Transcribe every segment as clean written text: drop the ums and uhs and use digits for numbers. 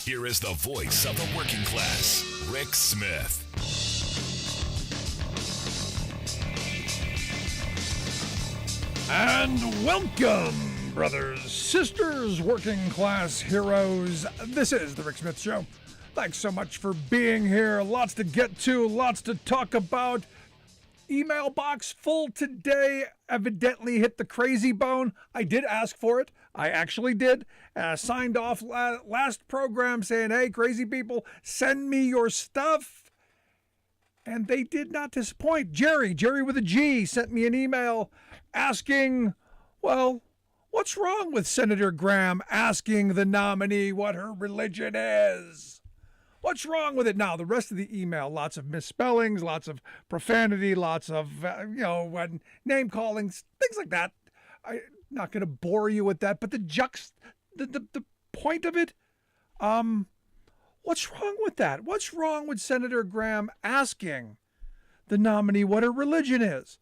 Here is the voice of the working class, Rick Smith. And welcome, brothers, sisters, working class heroes. This is the Rick Smith Show. Thanks so much for being here. Lots to get to, lots to talk about. Email box full today. Evidently hit the crazy bone. I did ask for it. I actually did. Signed off last program saying, hey, crazy people, send me your stuff. And they did not disappoint. Jerry with a G, sent me an email asking, well, what's wrong with Senator Graham asking the nominee what her religion is? What's wrong with it? Now, the rest of the email, lots of misspellings, lots of profanity, lots of, name callings, things like that. I'm not going to bore you with that, but the point of it, what's wrong with that? What's wrong with Senator Graham asking the nominee what her religion is?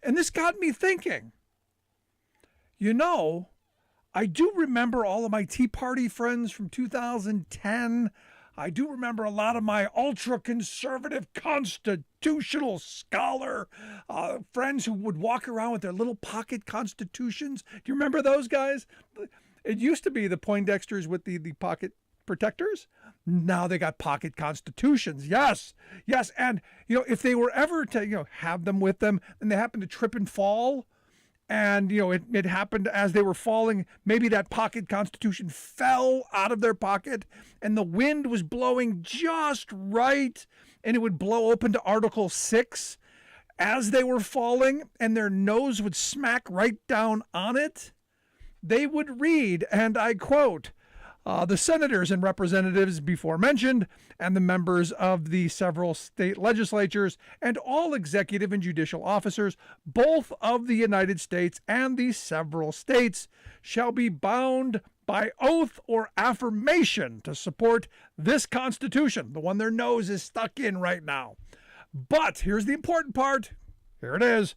And this got me thinking, I do remember all of my Tea Party friends from 2010. I do remember a lot of my ultra-conservative constitutional scholar friends who would walk around with their little pocket constitutions. Do you remember those guys? It used to be the Poindexters with the pocket protectors. Now they got pocket constitutions. Yes. And, if they were ever to, have them with them and they happen to trip and fall, and, it happened as they were falling, maybe that pocket constitution fell out of their pocket and the wind was blowing just right and it would blow open to Article 6 as they were falling and their nose would smack right down on it. They would read, and I quote, the senators and representatives before mentioned, and the members of the several state legislatures, and all executive and judicial officers, both of the United States and the several states, shall be bound by oath or affirmation to support this Constitution, the one their nose is stuck in right now. But here's the important part. Here it is.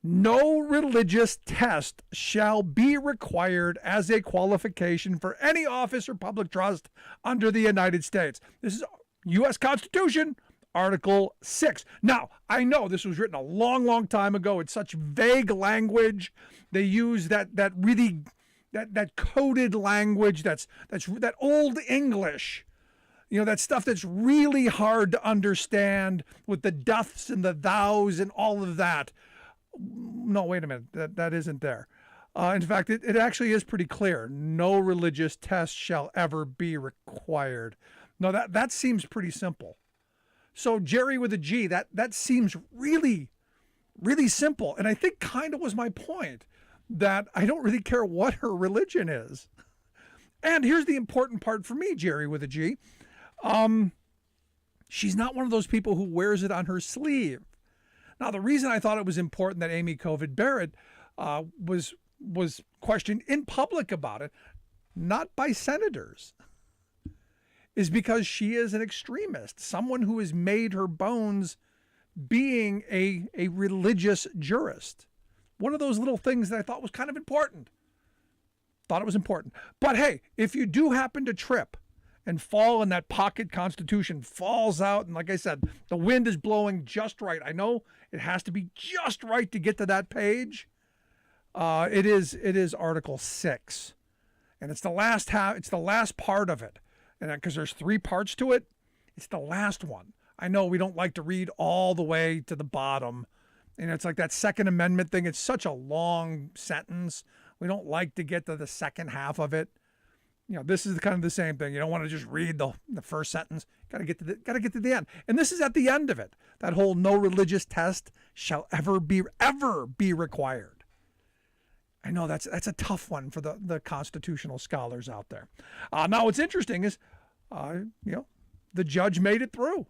No religious test shall be required as a qualification for any office or public trust under the United States. This is U.S. Constitution, Article 6. Now, I know this was written a long, long time ago. It's such vague language. They use that coded language that's that old English. That stuff that's really hard to understand with the doths and the thous and all of that. No, wait a minute. That isn't there. In fact, it actually is pretty clear. No religious test shall ever be required. No, that seems pretty simple. So Jerry with a G, that seems really, really simple. And I think kind of was my point, that I don't really care what her religion is. And here's the important part for me, Jerry with a G. She's not one of those people who wears it on her sleeve. Now, the reason I thought it was important that Amy Covid Barrett was questioned in public about it, not by senators, is because she is an extremist, someone who has made her bones being a religious jurist. One of those little things that I thought was kind of important. Thought it was important. But hey, if you do happen to trip and fall and that pocket constitution falls out, and like I said, the wind is blowing just right. I know it has to be just right to get to that page. It is Article 6. And it's the last part of it. And because there's 3 parts to it, it's the last one. I know we don't like to read all the way to the bottom. It's like that Second Amendment thing. It's such a long sentence. We don't like to get to the second half of it. This is kind of the same thing. You don't want to just read the first sentence. Got to get to the end. And this is at the end of it. That whole no religious test shall ever be required. I know that's a tough one for the constitutional scholars out there. Now what's interesting is, the judge made it through.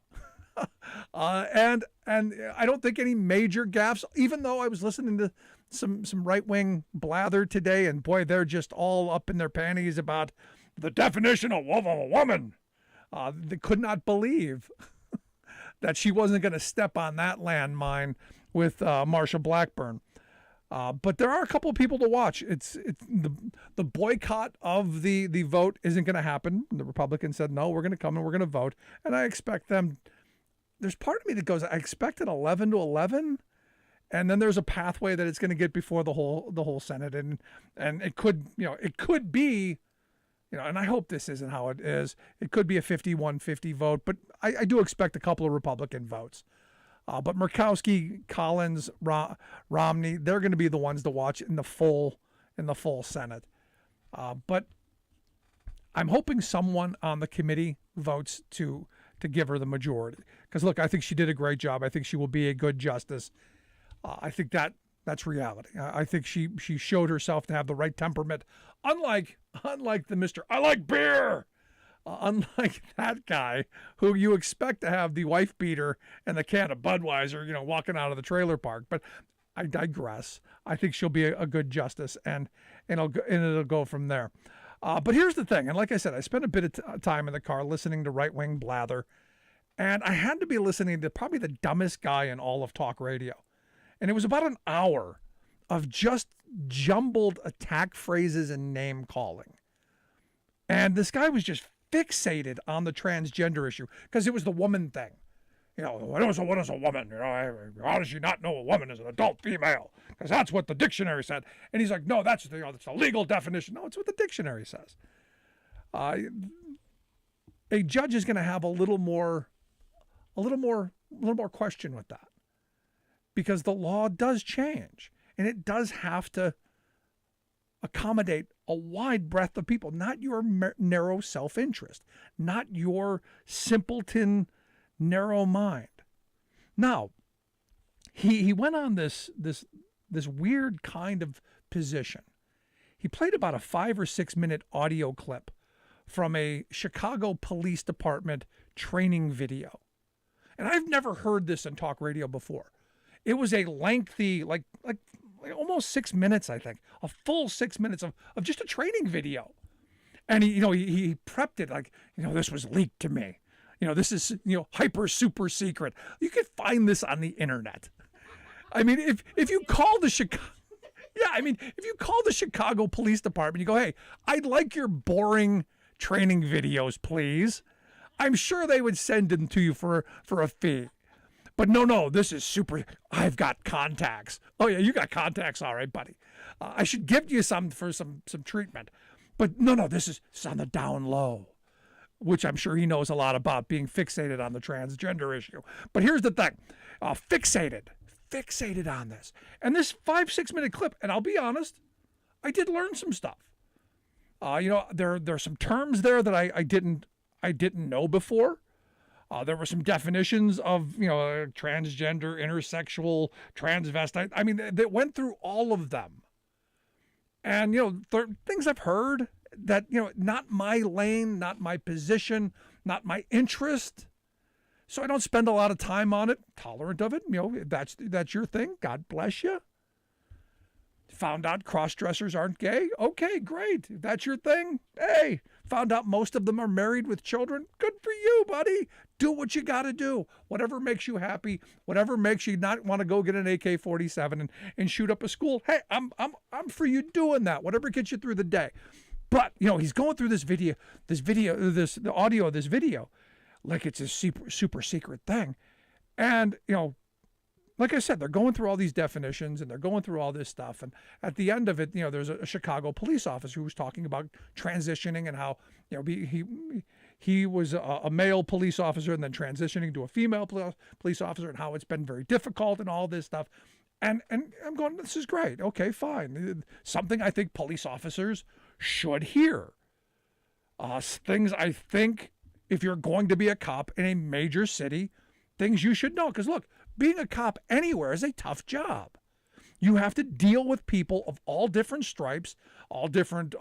And I don't think any major gaffes, even though I was listening to some right-wing blather today, and boy, they're just all up in their panties about the definition of a woman. They could not believe that she wasn't going to step on that landmine with Marsha Blackburn. But there are a couple of people to watch. It's the boycott of the vote isn't going to happen. The Republicans said, no, we're going to come and we're going to vote. And I expect them. There's part of me that goes, I expect it 11-11. And then there's a pathway that it's going to get before the whole Senate. And it could be, and I hope this isn't how it is. It could be a 51-50 vote, but I do expect a couple of Republican votes. But Murkowski, Collins, Romney, they're going to be the ones to watch in the full Senate. But I'm hoping someone on the committee votes to give her the majority. Because, look, I think she did a great job. I think she will be a good justice. I think that's reality. I think she showed herself to have the right temperament. Unlike the Mr. I like beer. Unlike that guy who you expect to have the wife beater and the can of Budweiser, walking out of the trailer park. But I digress. I think she'll be a good justice, and it'll go from there. But here's the thing, and like I said, I spent a bit of time in the car listening to right-wing blather, and I had to be listening to probably the dumbest guy in all of talk radio. And it was about an hour of just jumbled attack phrases and name calling. And this guy was just fixated on the transgender issue because it was the woman thing. What is a woman? How does she not know a woman is an adult female? Because that's what the dictionary said. And he's like, no, that's the legal definition. No, it's what the dictionary says. A judge is going to have a little more question with that, because the law does change and it does have to accommodate a wide breadth of people, not your narrow self-interest, not your simpleton narrow mind. Now, he went on this weird kind of position. He played about a 5 or 6 minute audio clip from a Chicago Police Department training video. And I've never heard this in talk radio before. It was a lengthy, like almost 6 minutes, I think, a full 6 minutes of just a training video. And he prepped it like, this was leaked to me. This is, hyper super secret. You can find this on the internet. I mean, if you call the Chicago Police Department, you go, hey, I'd like your boring training videos, please. I'm sure they would send them to you for a fee. But no, this is super. I've got contacts. Oh, yeah, you got contacts. All right, buddy. I should give you some for some treatment. But no, this is on the down low, which I'm sure he knows a lot about, being fixated on the transgender issue. But here's the thing. Fixated on this. And this 5-6 minute clip, and I'll be honest, I did learn some stuff. There's some terms there that I didn't know before. There were some definitions of, transgender, intersexual, transvestite. I mean, they went through all of them. And, things I've heard that, not my lane, not my position, not my interest. So I don't spend a lot of time on it, tolerant of it. That's your thing. God bless you. Found out cross-dressers aren't gay. Okay, great. If that's your thing. Hey, found out most of them are married with children. Good for you, buddy. Do what you got to do. Whatever makes you happy, whatever makes you not want to go get an AK-47 and shoot up a school. Hey, I'm for you doing that. Whatever gets you through the day. But, he's going through the audio of this video like it's a super secret thing. And, like I said, they're going through all these definitions and they're going through all this stuff. And at the end of it, there's a Chicago police officer who was talking about transitioning and how, he was a male police officer and then transitioning to a female police officer, and how it's been very difficult and all this stuff. And I'm going, this is great. Okay, fine. Something I think police officers should hear. Things I think, if you're going to be a cop in a major city, things you should know. Because look, being a cop anywhere is a tough job. You have to deal with people of all different stripes, all different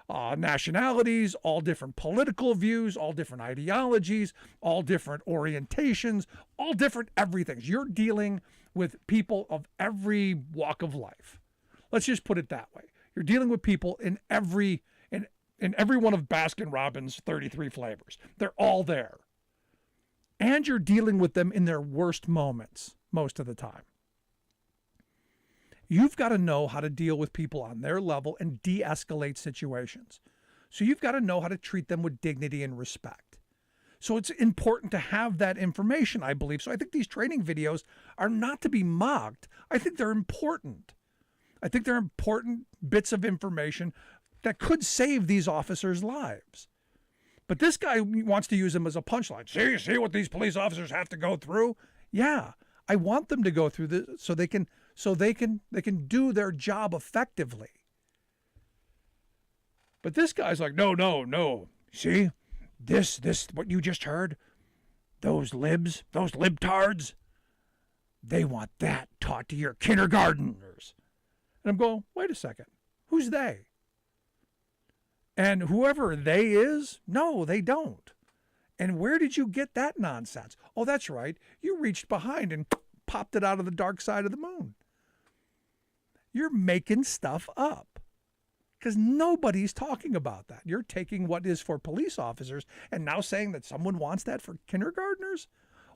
nationalities, all different political views, all different ideologies, all different orientations, all different everythings. You're dealing with people of every walk of life. Let's just put it that way. You're dealing with people in every one of Baskin-Robbins' 33 flavors. They're all there. And you're dealing with them in their worst moments most of the time. You've got to know how to deal with people on their level and de-escalate situations. So you've got to know how to treat them with dignity and respect. So it's important to have that information, I believe. So I think these training videos are not to be mocked. I think they're important. I think they're important bits of information that could save these officers' lives. But this guy wants to use them as a punchline. See what these police officers have to go through? Yeah, I want them to go through this so they can do their job effectively. But this guy's like, no. See, this what you just heard? Those libtards, they want that taught to your kindergarteners. And I'm going, wait a second, who's they? And whoever they is, no, they don't. And where did you get that nonsense? Oh, that's right. You reached behind and popped it out of the dark side of the moon. You're making stuff up because nobody's talking about that. You're taking what is for police officers and now saying that someone wants that for kindergartners?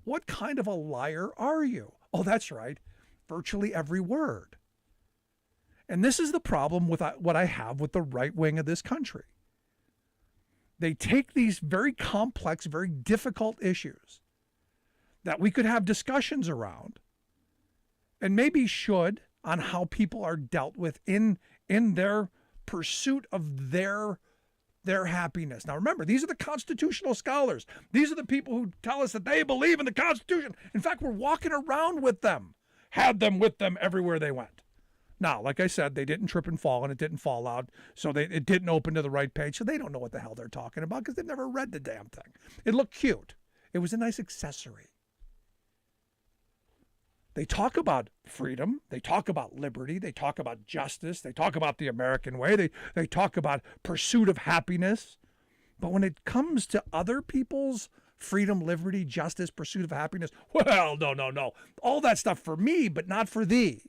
What kind of a liar are you? Oh, that's right. Virtually every word. And this is the problem with what I have with the right wing of this country. They take these very complex, very difficult issues that we could have discussions around and maybe should on how people are dealt with in their pursuit of their happiness. Now remember, these are the constitutional scholars. These are the people who tell us that they believe in the Constitution. In fact, we're walking around with them, had them with them everywhere they went. Now, like I said, they didn't trip and fall, and it didn't fall out, so it didn't open to the right page, so they don't know what the hell they're talking about because they've never read the damn thing. It looked cute. It was a nice accessory. They talk about freedom. They talk about liberty. They talk about justice. They talk about the American way. They talk about pursuit of happiness. But when it comes to other people's freedom, liberty, justice, pursuit of happiness, well, no. All that stuff for me, but not for thee.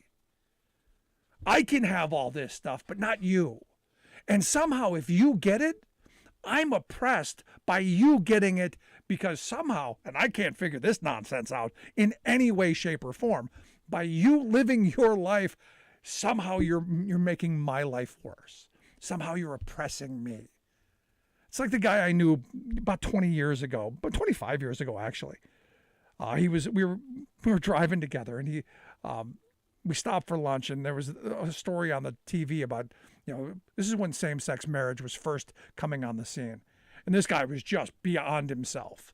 I can have all this stuff, but not you. And somehow, if you get it, I'm oppressed by you getting it because somehow, and I can't figure this nonsense out in any way, shape, or form, by you living your life, somehow you're making my life worse. Somehow you're oppressing me. It's like the guy I knew about 20 years ago, about 25 years ago, actually. We were driving together, and we stopped for lunch, and there was a story on the TV about, this is when same-sex marriage was first coming on the scene. And this guy was just beyond himself.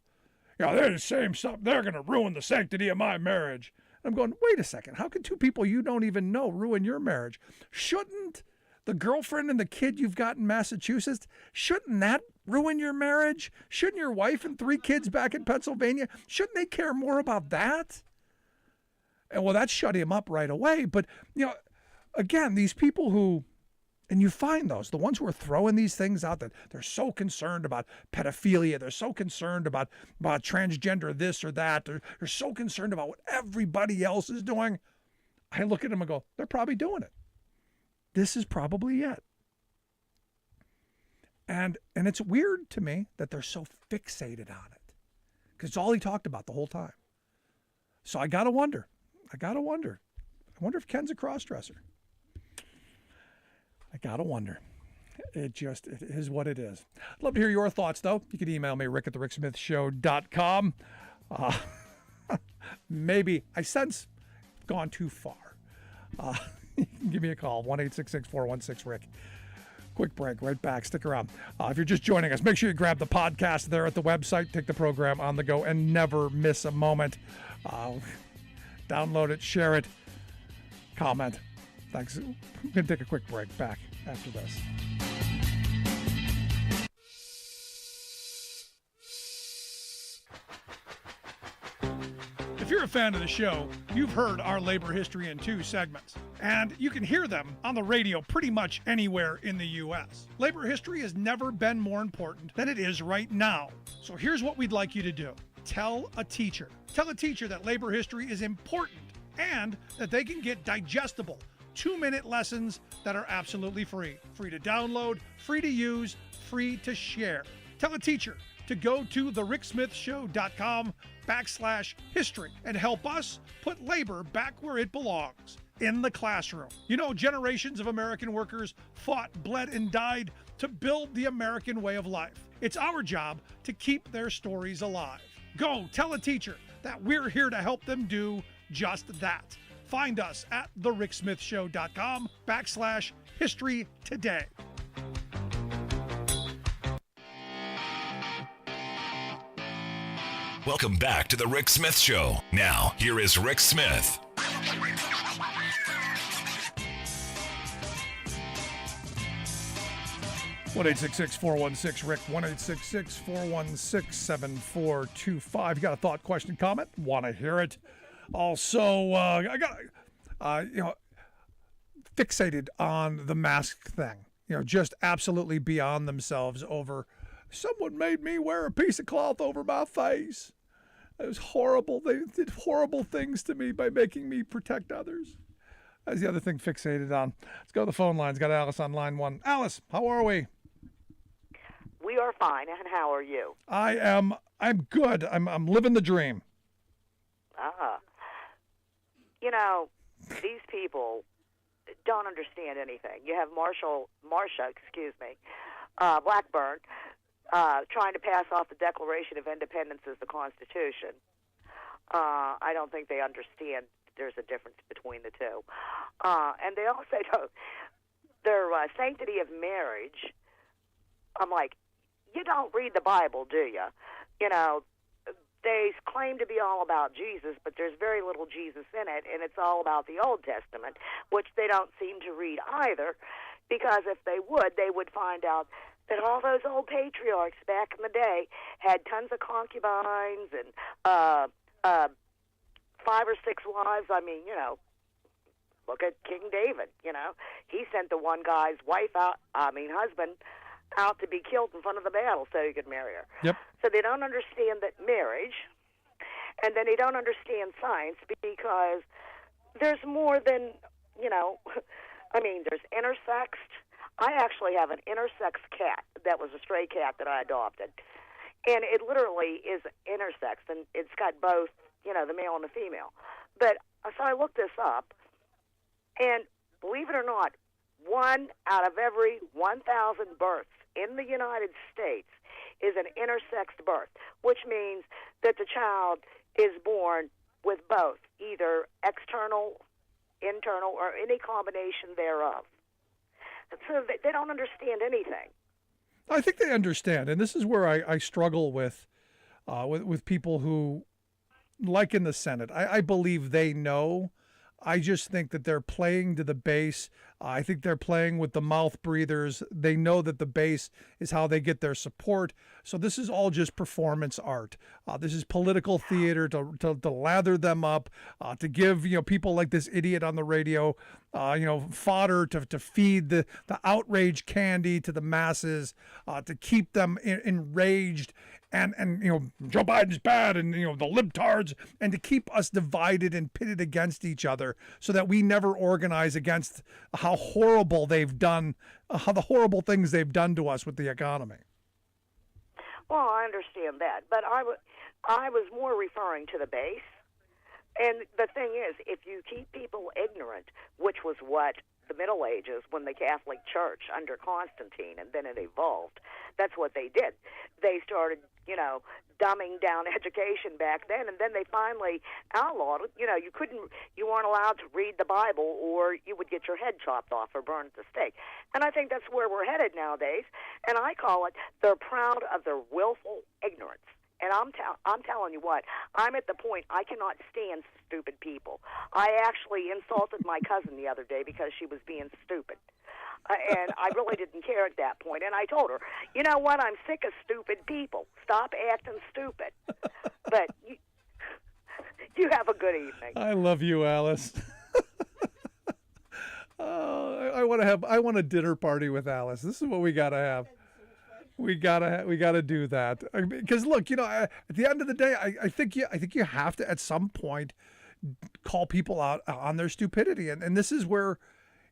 They're the same stuff. They're going to ruin the sanctity of my marriage. And I'm going, wait a second. How can two people you don't even know ruin your marriage? Shouldn't the girlfriend and the kid you've got in Massachusetts, shouldn't that ruin your marriage? Shouldn't your wife and 3 kids back in Pennsylvania, shouldn't they care more about that? And well, that shut him up right away. But, again, these people who, and you find those, the ones who are throwing these things out that they're so concerned about pedophilia, they're so concerned about transgender this or that, they're so concerned about what everybody else is doing. I look at them and go, they're probably doing it. This is probably it. And it's weird to me that they're so fixated on it because it's all he talked about the whole time. So I got to wonder. I wonder if Ken's a cross-dresser. I got to wonder. It is what it is. I'd love to hear your thoughts, though. You can email me, rick@thericksmithshow.com. Maybe I sense gone too far. You can give me a call, 1-866-416-RICK. Quick break, right back. Stick around. If you're just joining us, make sure you grab the podcast there at the website. Take the program on the go and never miss a moment. Download it, share it, comment. Thanks. We're going to take a quick break. Back after this. If you're a fan of the show, you've heard our Labor History in 2 segments, and you can hear them on the radio pretty much anywhere in the U.S. Labor history has never been more important than it is right now. So here's what we'd like you to do. Tell a teacher. Tell a teacher that labor history is important and that they can get digestible 2-minute lessons that are absolutely free. Free to download, free to use, free to share. Tell a teacher to go to thericksmithshow.com/history and help us put labor back where it belongs. in the classroom. You know, generations of American workers fought, bled, and died to build the American way of life. It's our job to keep their stories alive. Go tell a teacher that we're here to help them do just that. Find us at thericksmithshow.com/history today. Welcome back to The Rick Smith Show. Now, here is Rick Smith. One 866-416-RICK, 1-866-416-7425. You got a thought, question, comment? Want to hear it? Also, I got, fixated on the mask thing. Just absolutely beyond themselves over, someone made me wear a piece of cloth over my face. It was horrible. They did horrible things to me by making me protect others. That's the other thing fixated on. Let's go to the phone lines. Got Alice on line one. Alice, how are we? We are fine, and how are you? I'm good. I'm living the dream. These people don't understand anything. You have Marsha, Blackburn, trying to pass off the Declaration of Independence as the Constitution. I don't think they understand there's a difference between the two. And they also don't, their sanctity of marriage, I'm like, you don't read the Bible, do you? They claim to be all about Jesus, but there's very little Jesus in it, and it's all about the Old Testament, which they don't seem to read either, because if they would find out that all those old patriarchs back in the day had tons of concubines and 5 or 6 wives. I mean, look at King David, He sent the one guy's husband out to be killed in front of the battle so he could marry her. Yep. So they don't understand that marriage, and then they don't understand science because there's more than, there's intersexed. I actually have an intersex cat that was a stray cat that I adopted. And it literally is intersex, and it's got both, the male and the female. But so I looked this up, and believe it or not, 1 out of every 1,000 births in the United States is an intersexed birth, which means that the child is born with both, either external, internal, or any combination thereof. So they don't understand anything. I think they understand, and this is where I struggle with people who, like in the Senate, I believe they know. I just think that they're playing to the base. I think they're playing with the mouth breathers. They know that the base is how they get their support. So this is all just performance art. This is political theater to lather them up, to give people like this idiot on the radio, fodder to feed the outrage candy to the masses, to keep them enraged. And Joe Biden's bad, and the libtards, and to keep us divided and pitted against each other, so that we never organize against how horrible they've done, how the horrible things they've done to us with the economy. Well, I understand that, but I was more referring to the base. And the thing is, if you keep people ignorant, which was what the Middle Ages, when the Catholic Church under Constantine, and then it evolved, that's what they did. They started, dumbing down education back then, and then they finally outlawed it. You weren't allowed to read the Bible, or you would get your head chopped off or burned at the stake. And I think that's where we're headed nowadays. And I call it, they're proud of their willful ignorance. And I'm telling you what, I'm at the point I cannot stand stupid people. I actually insulted my cousin the other day because she was being stupid. And I really didn't care at that point. And I told her, you know what, I'm sick of stupid people. Stop acting stupid. But you have a good evening. I love you, Alice. I want a dinner party with Alice. This is what we got to have. We gotta do that, because look, at the end of the day, I think you have to at some point call people out on their stupidity, and this is where,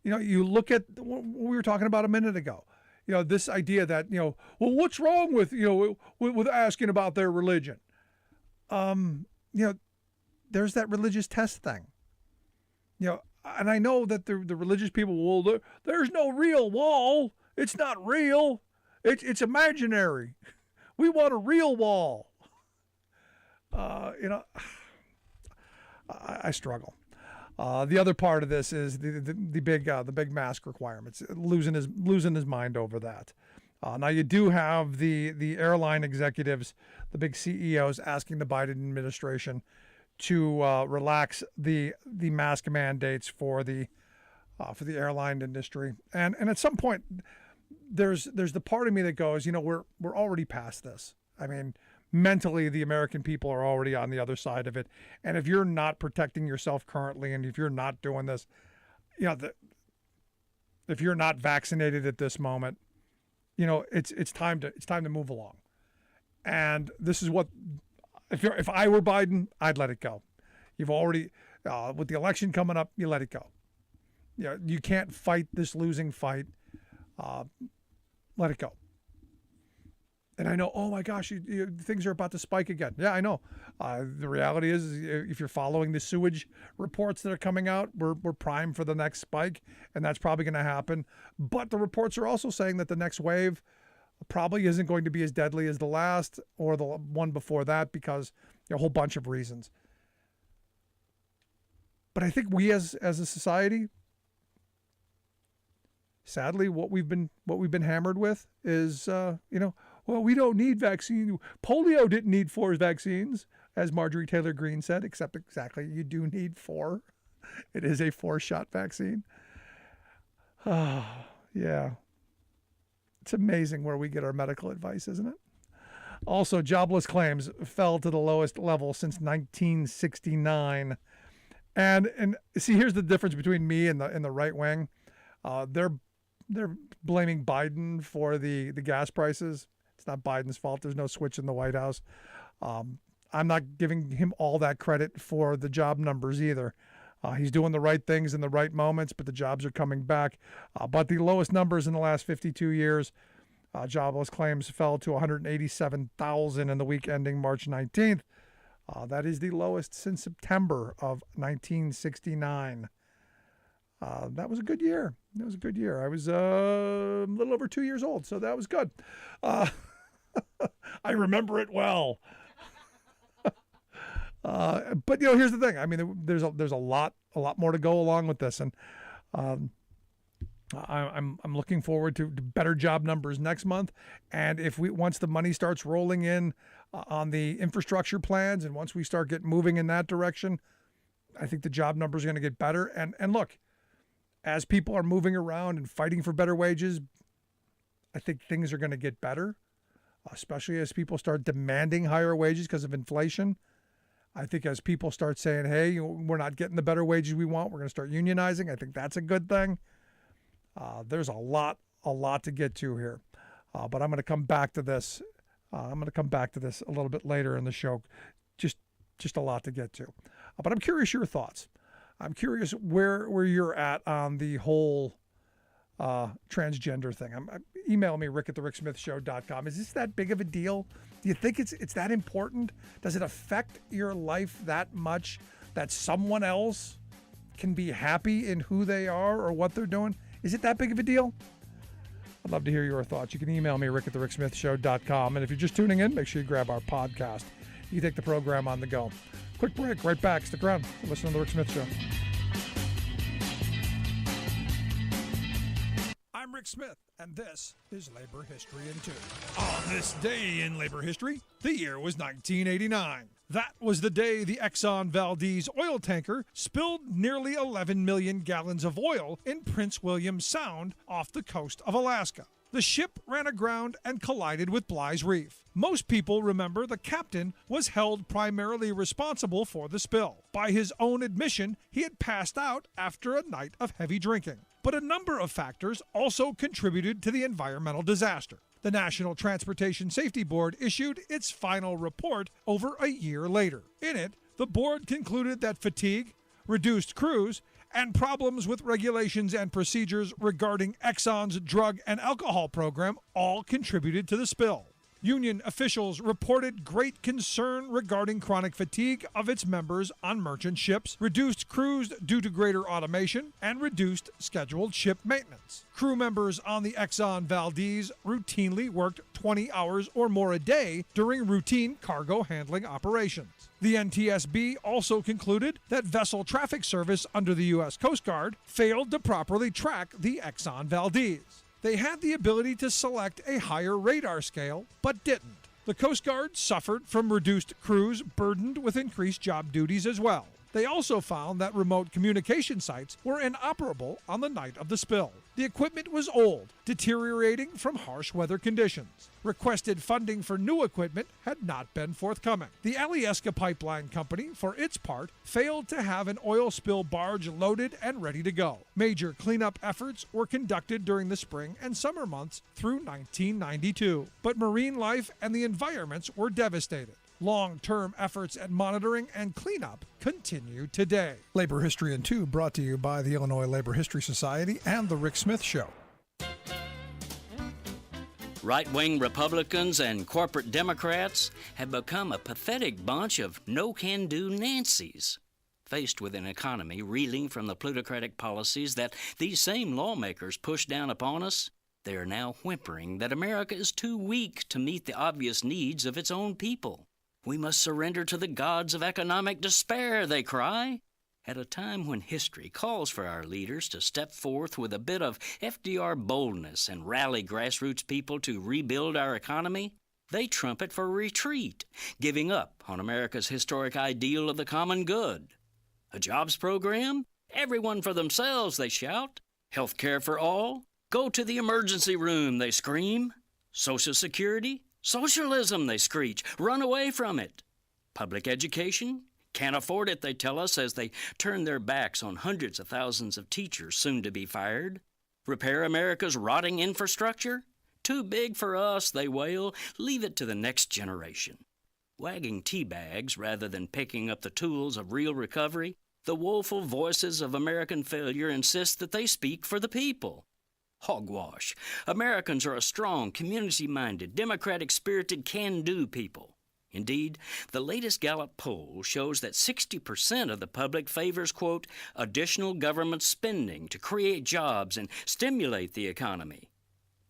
you look at what we were talking about a minute ago, this idea that well, what's wrong with with asking about their religion, there's that religious test thing, and I know that the religious people will, there's no real wall. It's not real. It's imaginary. We want a real wall. I struggle. The other part of this is the big mask requirements. Losing his mind over that. Now you do have the airline executives, the big CEOs, asking the Biden administration to relax the mask mandates for the airline industry. And at some point, there's the part of me that goes, we're already past this. I mean, mentally, the American people are already on the other side of it. And if you're not protecting yourself currently, and if you're not doing this, if you're not vaccinated at this moment, it's time to move along. And this is what, if I were Biden, I'd let it go. You've already, with the election coming up, you let it go. You can't fight this losing fight. Let it go. And I know, oh my gosh, things are about to spike again. Yeah, I know. The reality is, if you're following the sewage reports that are coming out, we're primed for the next spike, and that's probably going to happen. But the reports are also saying that the next wave probably isn't going to be as deadly as the last or the one before that, because a whole bunch of reasons. But I think we as a society, sadly, what we've been hammered with is, well, we don't need vaccine. Polio didn't need 4 vaccines, as Marjorie Taylor Greene said, except exactly you do need 4. It is a 4-shot vaccine. Oh, yeah. It's amazing where we get our medical advice, isn't it? Also, jobless claims fell to the lowest level since 1969. And see, here's the difference between me and the right wing. They're blaming Biden for the gas prices. It's not Biden's fault. There's no switch in the White House. I'm not giving him all that credit for the job numbers either. He's doing the right things in the right moments, but the jobs are coming back. But the lowest numbers in the last 52 years, jobless claims fell to 187,000 in the week ending March 19th. That is the lowest since September of 1969. That was a good year. It was a good year. I was a little over 2 years old, so that was good. I remember it well. But here's the thing. I mean, there's a lot more to go along with this, and I'm looking forward to better job numbers next month. And once the money starts rolling in on the infrastructure plans, and once we start getting moving in that direction, I think the job numbers are going to get better. And look, as people are moving around and fighting for better wages, I think things are going to get better, especially as people start demanding higher wages because of inflation. I think as people start saying, hey, we're not getting the better wages we want, we're going to start unionizing. I think that's a good thing. There's a lot to get to here. But I'm going to come back to this. I'm going to come back to this a little bit later in the show. Just a lot to get to. But I'm curious your thoughts. I'm curious where you're at on the whole transgender thing. Email me, rick@thericksmithshow.com. Is this that big of a deal? Do you think it's that important? Does it affect your life that much that someone else can be happy in who they are or what they're doing? Is it that big of a deal? I'd love to hear your thoughts. You can email me, rick@thericksmithshow.com. And if you're just tuning in, make sure you grab our podcast. You can take the program on the go. Quick break, right back. Stick around. Listen to The Rick Smith Show. I'm Rick Smith, and this is Labor History in 2. On this day in labor history, the year was 1989. That was the day the Exxon Valdez oil tanker spilled nearly 11 million gallons of oil in Prince William Sound off the coast of Alaska. The ship ran aground and collided with Bly's Reef. Most people remember the captain was held primarily responsible for the spill. By his own admission, he had passed out after a night of heavy drinking. But a number of factors also contributed to the environmental disaster. The National Transportation Safety Board issued its final report over a year later. In it, the board concluded that fatigue, reduced crews, and problems with regulations and procedures regarding Exxon's drug and alcohol program all contributed to the spill. Union officials reported great concern regarding chronic fatigue of its members on merchant ships, reduced crews due to greater automation, and reduced scheduled ship maintenance. Crew members on the Exxon Valdez routinely worked 20 hours or more a day during routine cargo handling operations. The NTSB also concluded that vessel traffic service under the U.S. Coast Guard failed to properly track the Exxon Valdez. They had the ability to select a higher radar scale, but didn't. The Coast Guard suffered from reduced crews burdened with increased job duties as well. They also found that remote communication sites were inoperable on the night of the spill. The equipment was old, deteriorating from harsh weather conditions. Requested funding for new equipment had not been forthcoming. The Alyeska Pipeline Company, for its part, failed to have an oil spill barge loaded and ready to go. Major cleanup efforts were conducted during the spring and summer months through 1992, but marine life and the environments were devastated. Long-term efforts at monitoring and cleanup continue today. Labor History in 2 brought to you by the Illinois Labor History Society and The Rick Smith Show. Right-wing Republicans and corporate Democrats have become a pathetic bunch of no-can-do Nancys. Faced with an economy reeling from the plutocratic policies that these same lawmakers push down upon us, they are now whimpering that America is too weak to meet the obvious needs of its own people. We must surrender to the gods of economic despair, they cry. At a time when history calls for our leaders to step forth with a bit of FDR boldness and rally grassroots people to rebuild our economy, they trumpet for retreat, giving up on America's historic ideal of the common good. A jobs program? Everyone for themselves, they shout. Health care for all? Go to the emergency room, they scream. Social Security? Socialism, they screech. Run away from it. Public education? Can't afford it, they tell us, as they turn their backs on hundreds of thousands of teachers soon to be fired. Repair America's rotting infrastructure? Too big for us, they wail. Leave it to the next generation. Wagging tea bags rather than picking up the tools of real recovery, the woeful voices of American failure insist that they speak for the people. Hogwash. Americans are a strong, community-minded, democratic-spirited, can-do people. Indeed, the latest Gallup poll shows that 60% of the public favors, quote, additional government spending to create jobs and stimulate the economy.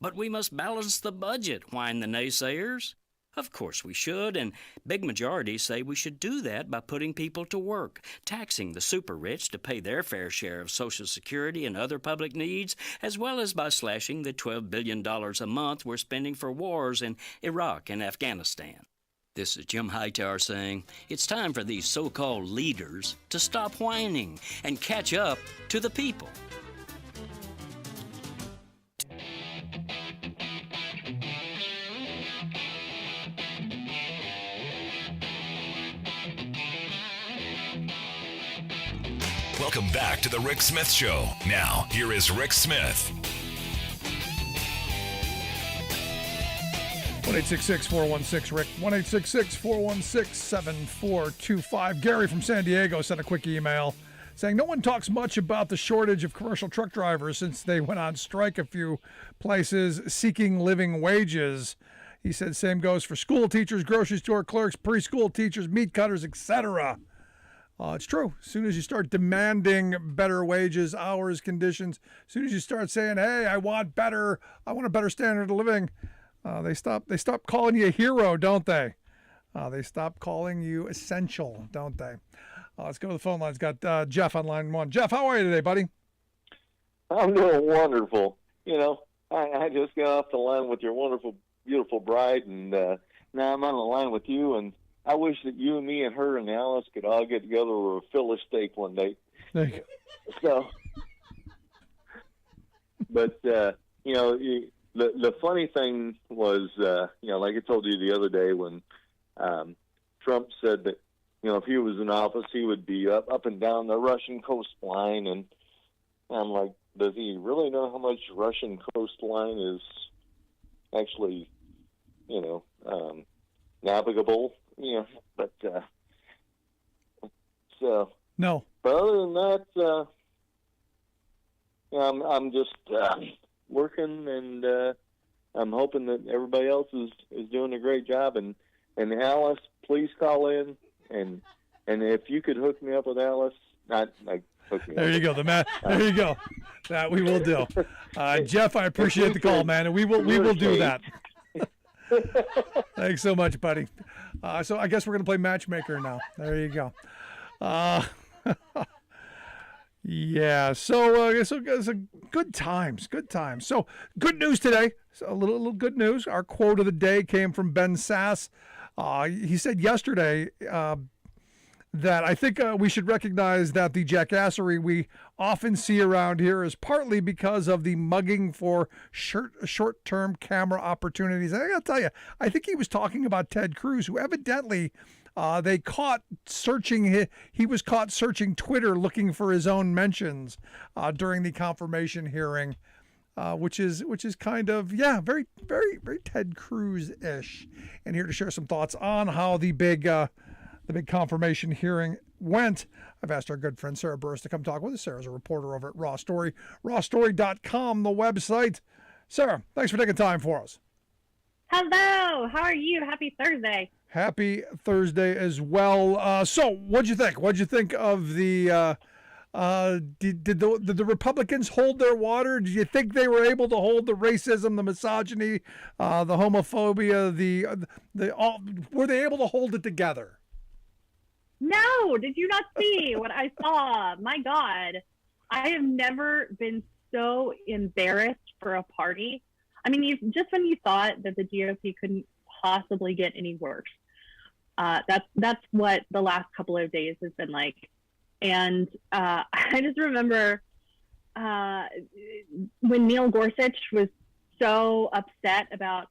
But we must balance the budget, whine the naysayers. Of course we should, and big majorities say we should do that by putting people to work, taxing the super-rich to pay their fair share of Social Security and other public needs, as well as by slashing the $12 billion a month we're spending for wars in Iraq and Afghanistan. This is Jim Hightower saying it's time for these so-called leaders to stop whining and catch up to the people. Welcome back to the Rick Smith Show. Now, here is Rick Smith. 1-866-416-RICK, 1-866-416-7425. Gary from San Diego sent a quick email saying no one talks much about the shortage of commercial truck drivers since they went on strike a few places seeking living wages. He said same goes for school teachers, grocery store clerks, preschool teachers, meat cutters, etc. It's true. As soon as you start demanding better wages, hours, conditions, as soon as you start saying, hey, I want a better standard of living, they stop calling you a hero, don't they? They stop calling you essential, don't they? Let's go to the phone lines. Got Jeff on line one. Jeff, how are you today, buddy? I'm doing wonderful. You know, I just got off the line with your wonderful, beautiful bride, and now I'm on the line with you, and I wish that you and me and her and Alice could all get together with a fill of steak one day. So, but, you know, the funny thing was, you know, like I told you the other day when Trump said that, you know, if he was in office, he would be up and down the Russian coastline. And I'm like, does he really know how much Russian coastline is actually, you know, navigable? You know, but so no. But other than that, you know, I'm just working and I'm hoping that everybody else is doing a great job. And Alice, please call in, and if you could hook me up with Alice, not like hook me up. There you go, there you go. That we will do. Jeff, I appreciate the call, man, and we will do that. Thanks so much, buddy. So I guess we're gonna play matchmaker now. There you go. Yeah. So good times. So good news today. So a little good news. Our quote of the day came from Ben Sass. He said yesterday that I think we should recognize that the jackassery we often see around here is partly because of the mugging for short-term camera opportunities. And I got to tell you, I think he was talking about Ted Cruz, who evidently they caught searching. He was caught searching Twitter looking for his own mentions during the confirmation hearing, which is kind of very very very Ted Cruz-ish. And here to share some thoughts on how the big confirmation hearing went, I've asked our good friend Sarah Burris to come talk with us. Sarah's a reporter over at RawStory, rawstory.com, the website. Sarah, thanks for taking time for us. Hello, how are you? Happy Thursday. Happy Thursday as well. So, what'd you think? What'd you think of the? Did the Republicans hold their water? Did you think they were able to hold the racism, the misogyny, the homophobia, were they able to hold it together? No, did you not see what I saw? My God, I have never been so embarrassed for a party. I mean, just when you thought that the GOP couldn't possibly get any worse, that's what the last couple of days has been like. And I just remember when Neil Gorsuch was so upset about,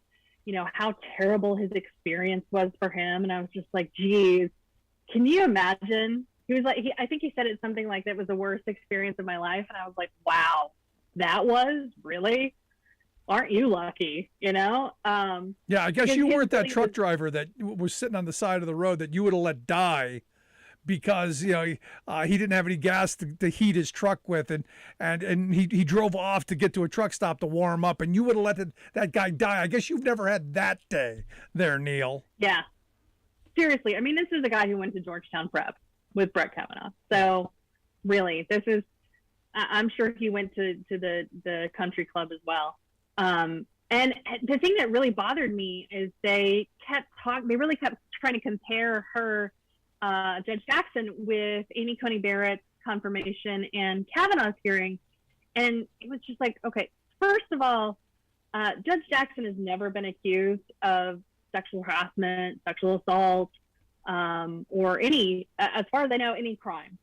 how terrible his experience was for him, and I was just like, geez. Can you imagine? He was like, I think he said it something like that was the worst experience of my life. And I was like, wow, that was really? Aren't you lucky? Yeah, I guess you weren't that truck driver that was sitting on the side of the road that you would have let die because, he didn't have any gas to heat his truck with. And he drove off to get to a truck stop to warm up. And you would have let that guy die. I guess you've never had that day there, Neil. Yeah. Seriously, I mean, this is a guy who went to Georgetown Prep with Brett Kavanaugh. So, really, I'm sure he went to the country club as well. And the thing that really bothered me is they really kept trying to compare her, Judge Jackson, with Amy Coney Barrett's confirmation and Kavanaugh's hearing. And it was just like, okay, first of all, Judge Jackson has never been accused of sexual harassment, sexual assault, or any, as far as I know, any crime.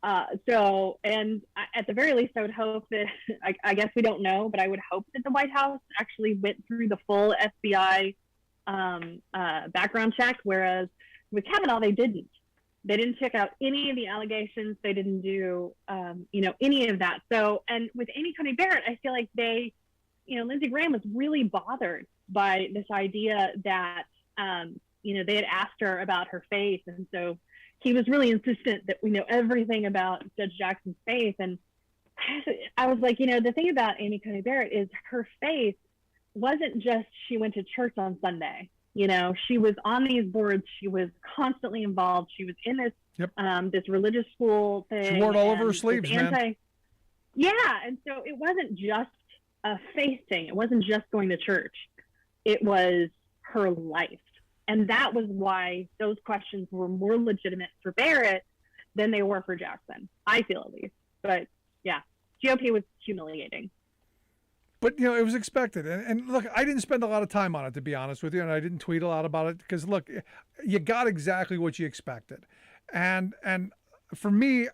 And at the very least, I would hope that, I guess we don't know, but I would hope that the White House actually went through the full FBI background check, whereas with Kavanaugh, they didn't. They didn't check out any of the allegations. They didn't do, any of that. So, and with Amy Coney Barrett, I feel like Lindsey Graham was really bothered by this idea that, they had asked her about her faith. And so he was really insistent that we know everything about Judge Jackson's faith. And I was like, the thing about Amy Coney Barrett is her faith wasn't just she went to church on Sunday. She was on these boards. She was constantly involved. She was in this this religious school thing. She wore it all over her sleeves, man. Yeah, and so it wasn't just a faith thing. It wasn't just going to church. It was her life. And that was why those questions were more legitimate for Barrett than they were for Jackson, I feel at least. But yeah, GOP was humiliating. But, it was expected. And look, I didn't spend a lot of time on it, to be honest with you, and I didn't tweet a lot about it because, look, you got exactly what you expected. And for me,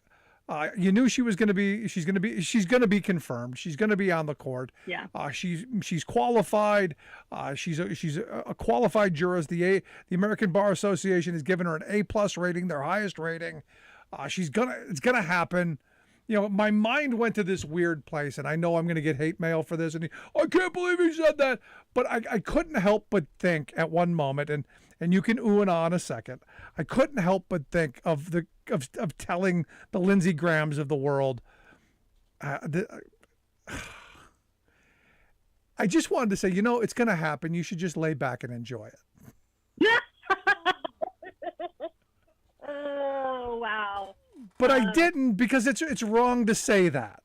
you knew she's going to be confirmed. She's going to be on the court. Yeah. She's qualified. She's a qualified jurist. The American Bar Association has given her an A+ rating, their highest rating. It's going to happen. My mind went to this weird place, and I know I'm going to get hate mail for this. And I can't believe he said that. But I couldn't help but think at one moment, and you can ooh and ah in a second. I couldn't help but think of telling the Lindsey Grahams of the world, I just wanted to say, it's going to happen. You should just lay back and enjoy it. Oh, wow. But I didn't, because it's wrong to say that.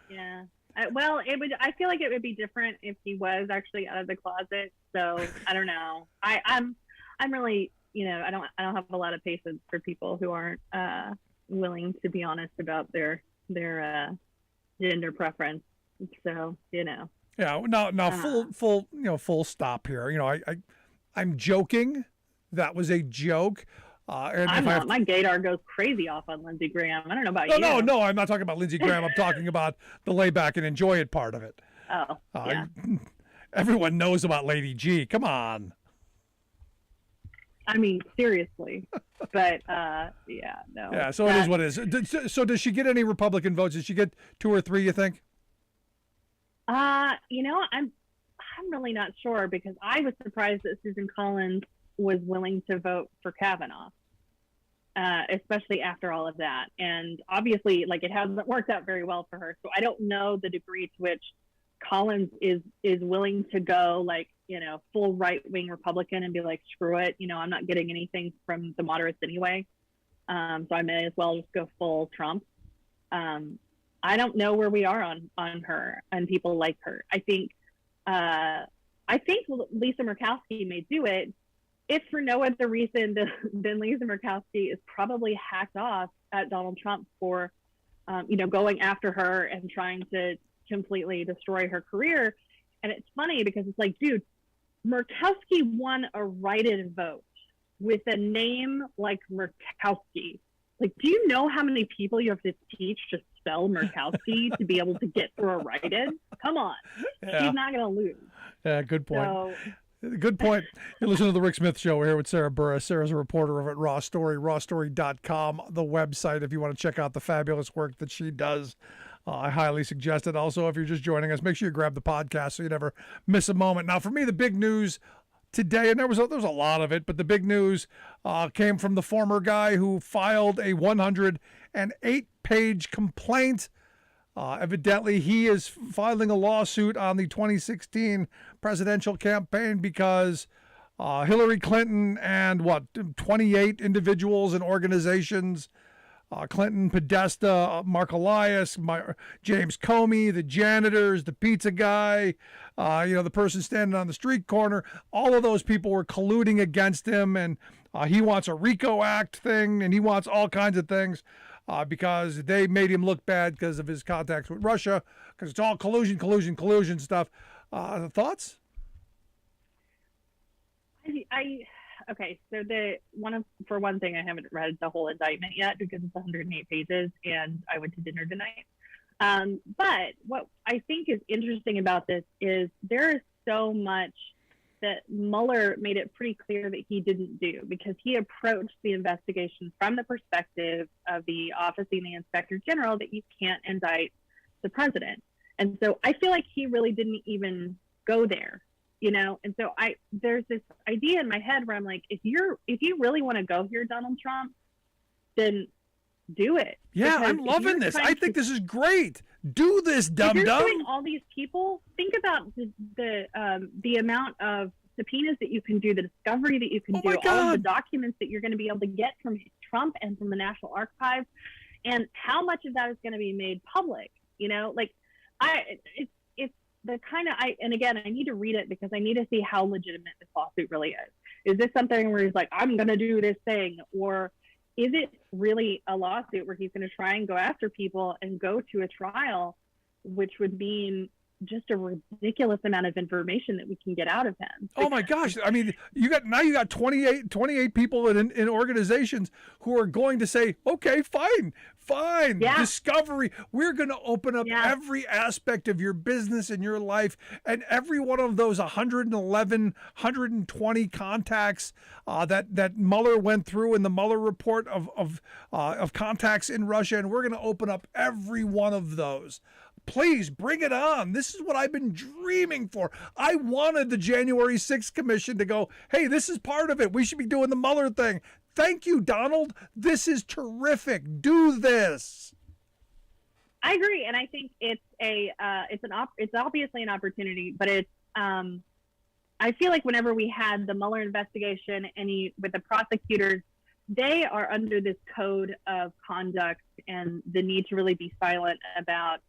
Yeah. Well, I feel like it would be different if he was actually out of the closet. So I don't know. I'm really, I don't have a lot of patience for people who aren't willing to be honest about their gender preference. So Yeah. Now full stop here. I'm joking. That was a joke. And my gaydar goes crazy off on Lindsey Graham. I don't know about you. No, I'm not talking about Lindsey Graham. I'm talking about the lay back and enjoy it part of it. Oh, yeah. Everyone knows about Lady G. Come on. I mean, seriously. But, no. Yeah, so it is what it is. So does she get any Republican votes? Does she get 2 or 3, you think? I'm really not sure, because I was surprised that Susan Collins was willing to vote for Kavanaugh, especially after all of that. And obviously, it hasn't worked out very well for her. So I don't know the degree to which Collins is willing to go full right-wing Republican and be like, screw it, I'm not getting anything from the moderates anyway. So I may as well just go full Trump. I don't know where we are on her and people like her. I think Lisa Murkowski may do it, if for no other reason than Lisa Murkowski is probably hacked off at Donald Trump for, going after her and trying to completely destroy her career. And it's funny because it's like, dude, Murkowski won a write-in vote with a name like Murkowski. Do you know how many people you have to teach to spell Murkowski to be able to get through a write-in? Come on. Yeah. She's not going to lose. Yeah, good point. Good point. You listen to the Rick Smith Show. We're here with Sarah Burris. Sarah's a reporter over at RawStory, rawstory.com, the website, if you want to check out the fabulous work that she does. I highly suggest it. Also, if you're just joining us, make sure you grab the podcast so you never miss a moment. Now, for me, the big news today, and there was a lot of it, but the big news came from the former guy who filed a 108-page complaint. Evidently, he is filing a lawsuit on the 2016 presidential campaign because Hillary Clinton and 28 individuals and organizations, Clinton, Podesta, Mark Elias, James Comey, the janitors, the pizza guy, the person standing on the street corner, all of those people were colluding against him, and he wants a RICO Act thing, and he wants all kinds of things. Because they made him look bad because of his contacts with Russia, because it's all collusion stuff. Thoughts? Okay, so for one thing, I haven't read the whole indictment yet because it's 108 pages, and I went to dinner tonight. But what I think is interesting about this is there is so much that Mueller made it pretty clear that he didn't do, because he approached the investigation from the perspective of the office of the Inspector General that you can't indict the president. And so I feel like he really didn't even go there, And so there's this idea in my head where I'm like, if you really want to go here, Donald Trump, then do it. Yeah, I'm loving this. I think this is great. Do this, dum-dum. If you're doing all these people, think about the amount of subpoenas that you can do, the discovery that you can do, all of the documents that you're going to be able to get from Trump and from the National Archives, and how much of that is going to be made public. It's the kind of and again, I need to read it because I need to see how legitimate this lawsuit really is. Is this something where he's like, I'm going to do this thing, or is it really a lawsuit where he's going to try and go after people and go to a trial, which would mean just a ridiculous amount of information that we can get out of him? Oh my gosh. I mean, you got 28 people in organizations who are going to say, okay, fine. Yeah. Discovery. We're going to open up every aspect of your business and your life, and every one of those 111, 120 contacts that Mueller went through in the Mueller report of contacts in Russia, and we're going to open up every one of those. Please bring it on. This is what I've been dreaming for. I wanted the January 6th commission to go, hey, this is part of it. We should be doing the Mueller thing. Thank you, Donald. This is terrific. Do this. I agree, and I think it's obviously an opportunity, but it's I feel like whenever we had the Mueller investigation with the prosecutors, they are under this code of conduct and the need to really be silent about,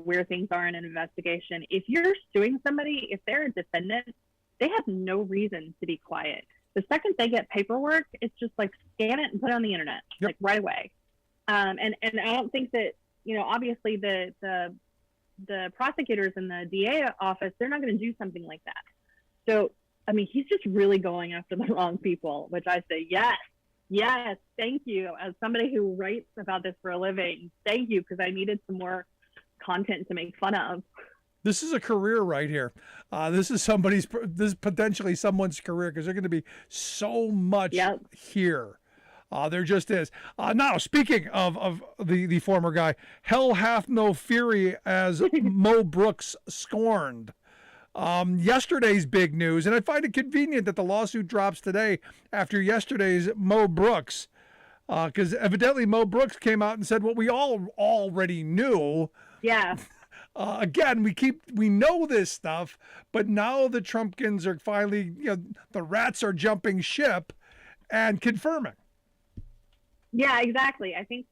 where things are in an investigation. If you're suing somebody, if they're a defendant, they have no reason to be quiet. The second they get paperwork, it's just like scan it and put it on the internet, like right away. And I don't think that, obviously the prosecutors and the DA office, they're not going to do something like that. So, I mean, he's just really going after the wrong people, which I say, yes, thank you. As somebody who writes about this for a living, thank you, because I needed some more content to make fun of. This is a career right here. This is potentially someone's career, because there's going to be so much here. There just is. Now, speaking of the former guy, hell hath no fury as Mo Brooks scorned. Yesterday's big news, and I find it convenient that the lawsuit drops today after yesterday's Mo Brooks, because evidently Mo Brooks came out and said what we all already knew. Yeah. Again, we know this stuff, but now the Trumpkins are finally, the rats are jumping ship and confirming. Yeah, exactly. I think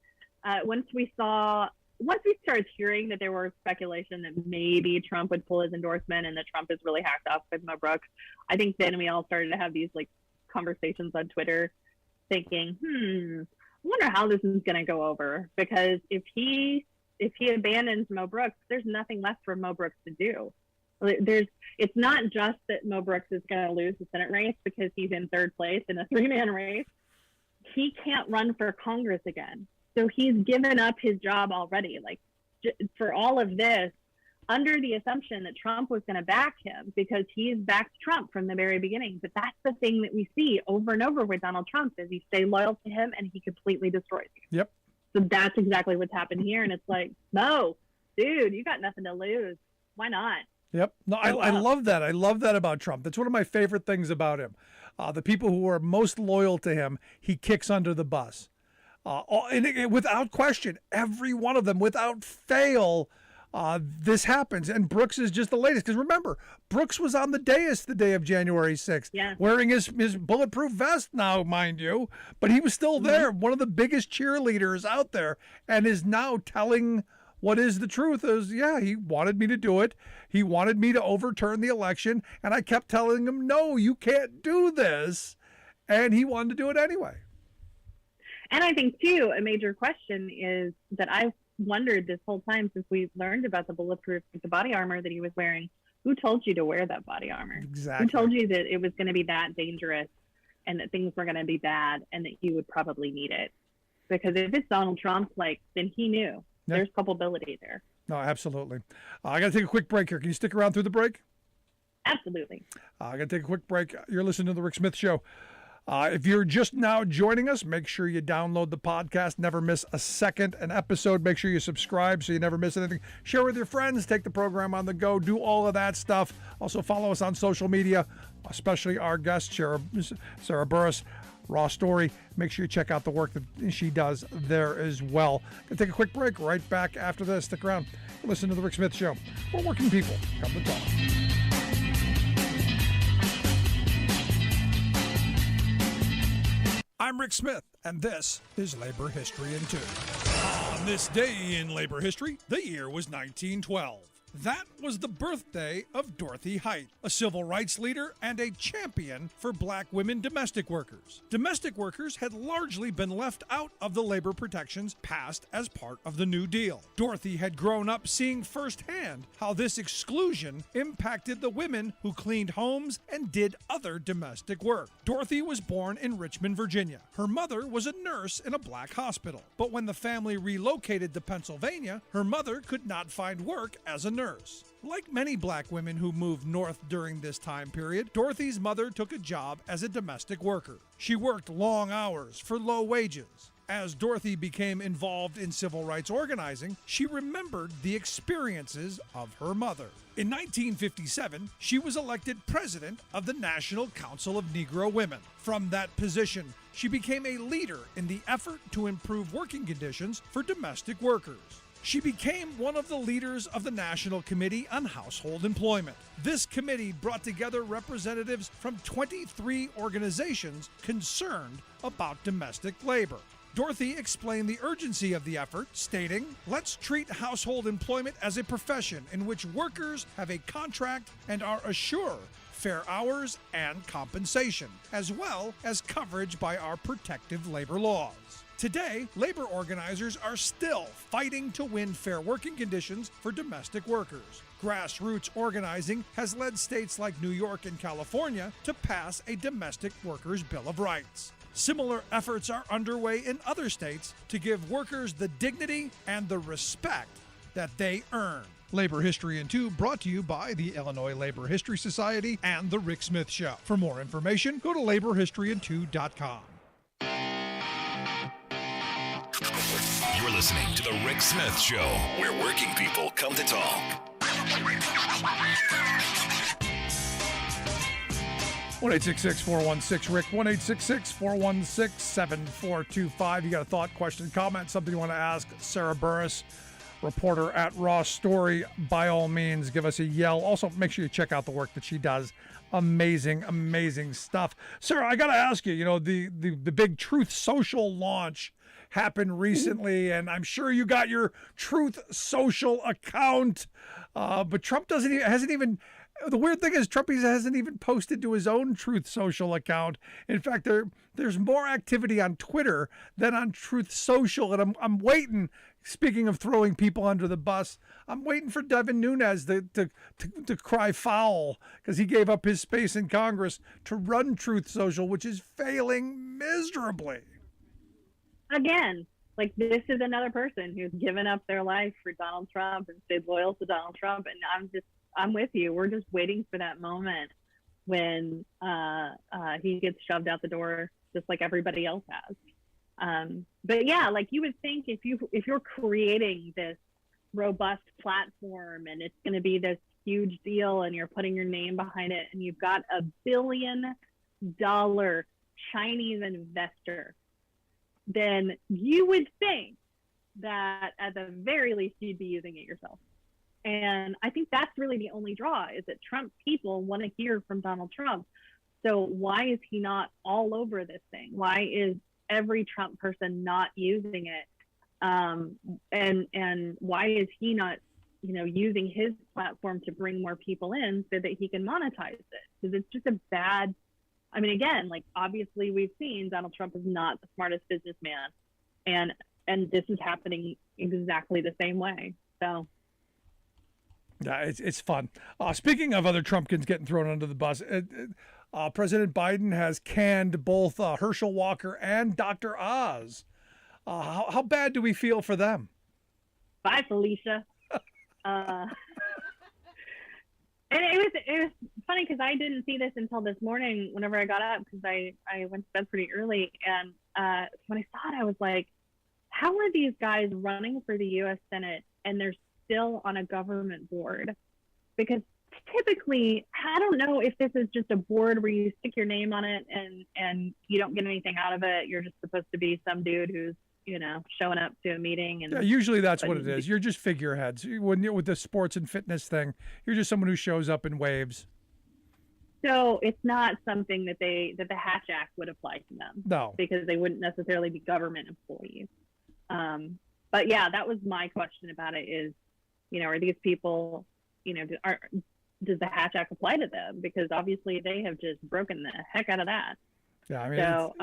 once we started hearing that there was speculation that maybe Trump would pull his endorsement and that Trump is really hacked up with Mo Brooks, I think then we all started to have these conversations on Twitter thinking, I wonder how this is going to go over, because if he abandons Mo Brooks, there's nothing left for Mo Brooks to do. It's not just that Mo Brooks is going to lose the Senate race because he's in third place in a 3-man race. He can't run for Congress again. So he's given up his job already. For all of this, under the assumption that Trump was going to back him, because he's backed Trump from the very beginning. But that's the thing that we see over and over with Donald Trump, is he stay loyal to him and he completely destroys you. Yep. So that's exactly what's happened here. And it's like, no, dude, you got nothing to lose. Why not? Yep. No, I love that. I love that about Trump. That's one of my favorite things about him. The people who are most loyal to him, he kicks under the bus. And without question, every one of them, without fail, this happens. And Brooks is just the latest. Because remember, Brooks was on the dais the day of January 6th, wearing his bulletproof vest now, mind you. But he was still there, one of the biggest cheerleaders out there, and is now telling what is the truth is, he wanted me to do it. He wanted me to overturn the election. And I kept telling him, no, you can't do this. And he wanted to do it anyway. And I think, too, a major question is that I've wondered this whole time since we learned about the bulletproof, the body armor that he was wearing. Who told you to wear that body armor? Exactly. Who told you that it was going to be that dangerous and that things were going to be bad and that you would probably need it? Because if it's Donald Trump, then he knew. Yep. There's culpability there. No, absolutely. I got to take a quick break here. Can you stick around through the break? Absolutely. I got to take a quick break. You're listening to The Rick Smith Show. If you're just now joining us, make sure you download the podcast. Never miss an episode. Make sure you subscribe so you never miss anything. Share with your friends. Take the program on the go. Do all of that stuff. Also follow us on social media, especially our guest, Sarah Burris, RawStory. Make sure you check out the work that she does there as well. Gonna take a quick break. Right back after this. Stick around. Listen to The Rick Smith Show. We're working people. Come to talk. I'm Rick Smith, and this is Labor History in 2. On this day in labor history, the year was 1912. That was the birthday of Dorothy Height, a civil rights leader and a champion for black women domestic workers. Domestic workers had largely been left out of the labor protections passed as part of the New Deal. Dorothy had grown up seeing firsthand how this exclusion impacted the women who cleaned homes and did other domestic work. Dorothy was born in Richmond, Virginia. Her mother was a nurse in a black hospital, but when the family relocated to Pennsylvania, her mother could not find work as a nurse. Like many black women who moved north during this time period, Dorothy's mother took a job as a domestic worker. She worked long hours for low wages. As Dorothy became involved in civil rights organizing, she remembered the experiences of her mother. In 1957, she was elected president of the National Council of Negro Women. From that position, she became a leader in the effort to improve working conditions for domestic workers. She became one of the leaders of the National Committee on Household Employment. This committee brought together representatives from 23 organizations concerned about domestic labor. Dorothy explained the urgency of the effort, stating, "Let's treat household employment as a profession in which workers have a contract and are assured fair hours and compensation, as well as coverage by our protective labor laws." Today, labor organizers are still fighting to win fair working conditions for domestic workers. Grassroots organizing has led states like New York and California to pass a Domestic Workers' Bill of Rights. Similar efforts are underway in other states to give workers the dignity and the respect that they earn. Labor History in 2 brought to you by the Illinois Labor History Society and The Rick Smith Show. For more information, go to laborhistoryin2.com. You're listening to The Rick Smith Show, where working people come to talk. 1-866-416-RICK, 1-866-416-7425. You got a thought, question, comment, something you want to ask Sarah Burris, reporter at RawStory, by all means, give us a yell. Also, make sure you check out the work that she does. Amazing, amazing stuff. Sarah, I got to ask you, the big Truth Social launch happened recently, and I'm sure you got your Truth Social account, but Trump hasn't even. The weird thing is Trump hasn't even posted to his own Truth Social account. In fact, there's more activity on Twitter than on Truth Social, and I'm waiting. Speaking of throwing people under the bus, I'm waiting for Devin Nunes to cry foul because he gave up his space in Congress to run Truth Social, which is failing miserably. Again, like, this is another person who's given up their life for Donald Trump and stayed loyal to Donald Trump. And I'm with you. We're just waiting for that moment when he gets shoved out the door, just like everybody else has. But yeah, like, you would think if you're creating this robust platform and it's going to be this huge deal and you're putting your name behind it and you've got $1 billion Chinese investor, then you would think that at the very least you'd be using it yourself. And I think that's really the only draw, is that Trump people want to hear from Donald Trump. So why is he not all over this thing? Why is every Trump person not using it? And why is he not, using his platform to bring more people in so that he can monetize it? Because it's just a bad. I mean, again, like, obviously we've seen Donald Trump is not the smartest businessman, and this is happening exactly the same way. So. Yeah, it's fun. Speaking of other Trumpkins getting thrown under the bus, President Biden has canned both Herschel Walker and Dr. Oz. How bad do we feel for them? Bye, Felicia. And it was funny because I didn't see this until this morning whenever I got up, because I went to bed pretty early. And when I saw it, I was like, how are these guys running for the U.S. Senate and they're still on a government board? Because typically, I don't know if this is just a board where you stick your name on it and you don't get anything out of it. You're just supposed to be some dude who's, showing up to a meeting. And usually that's what it is. You're just figureheads. When you're with the sports and fitness thing, you're just someone who shows up and waves. So it's not something that the Hatch Act would apply to them. No. Because they wouldn't necessarily be government employees. But yeah, that was my question about it is, are these people, does the Hatch Act apply to them? Because obviously they have just broken the heck out of that. Yeah, I mean. So,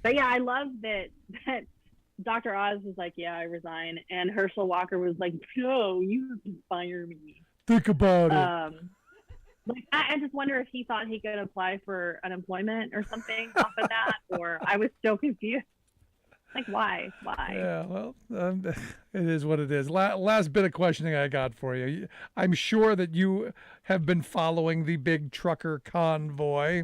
but yeah, I love that Dr. Oz was like, yeah, I resign. And Herschel Walker was like, no, you can fire me. Think about it. I just wonder if he thought he could apply for unemployment or something off of that, or I was so confused. Like, why? Yeah, well, it is what it is. Last bit of questioning I got for you. I'm sure that you have been following the big trucker convoy.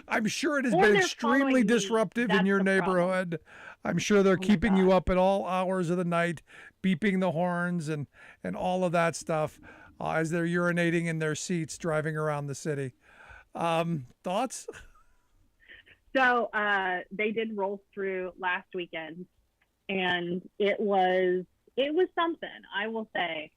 I'm sure it has been extremely disruptive in your neighborhood. I'm sure they're keeping you up at all hours of the night, beeping the horns and all of that stuff as they're urinating in their seats driving around the city. Thoughts? So they did roll through last weekend, And it was something, I will say.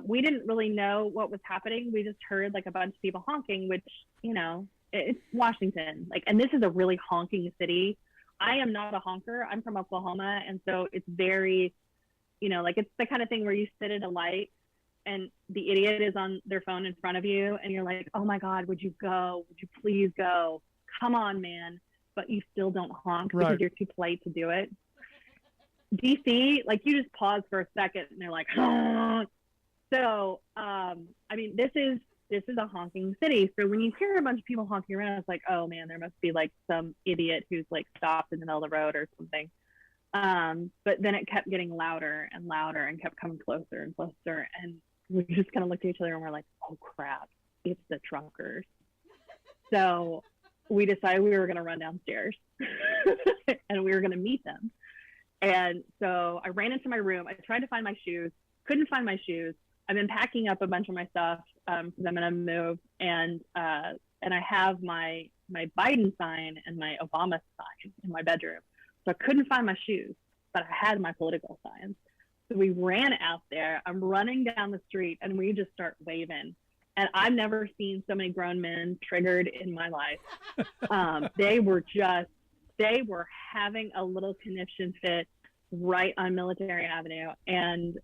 We didn't really know what was happening. We just heard like a bunch of people honking, which, you know, it's Washington. Like, and this is a really honking city. I am not a honker. I'm from Oklahoma. And so it's very, you know, like it's the kind of thing where you sit at a light and the idiot is on their phone in front of you and you're like, oh my God, would you go? Would you please go? Come on, man. But you still don't honk because you're too polite to do it. DC, like you just pause for a second and they're like, honk. So, I mean, this is a honking city. So when you hear a bunch of people honking around, it's like, oh man, there must be like some idiot who's like stopped in the middle of the road or something. But then it kept getting louder and louder and kept coming closer and closer. And we just kind of looked at each other and we're like, oh crap, it's the truckers. So we decided we were going to run downstairs and we were going to meet them. And so I ran into my room. I tried to find my shoes, couldn't find my shoes. I've been packing up a bunch of my stuff because I'm going to move. And I have my Biden sign and my Obama sign in my bedroom. So I couldn't find my shoes, but I had my political signs. So we ran out there. I'm running down the street and we just start waving. And I've never seen so many grown men triggered in my life. They were having a little conniption fit right on Military Avenue. And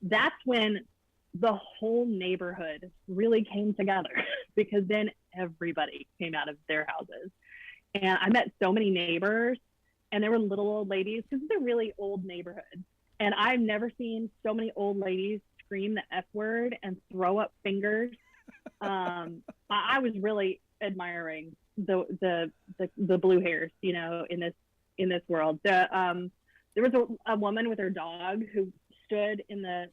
that's when the whole neighborhood really came together because then everybody came out of their houses. And I met so many neighbors and there were little old ladies because it's a really old neighborhood. And I've never seen so many old ladies scream the F word and throw up fingers. I was really admiring the blue hairs, you know, in this world. There was a woman with her dog who stood in the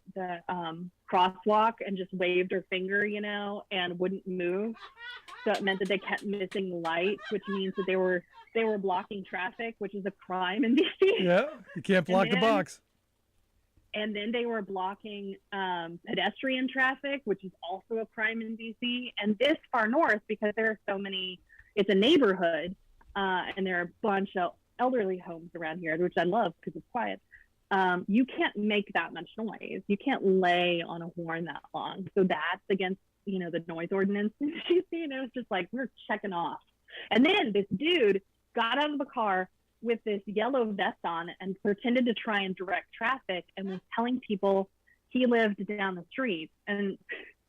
crosswalk and just waved her finger, you know, and wouldn't move. So it meant that they kept missing lights, which means that they were blocking traffic, which is a crime in DC. Yeah, you can't block the box. And then they were blocking pedestrian traffic, which is also a crime in DC. And this far north, because there are so many, it's a neighborhood, and there are a bunch of elderly homes around here, which I love because it's quiet. You can't make that much noise. You can't lay on a horn that long. So that's against, you know, the noise ordinance. You see, and it was just like, we're checking off. And then this dude got out of the car with this yellow vest on and pretended to try and direct traffic and was telling people he lived down the street. And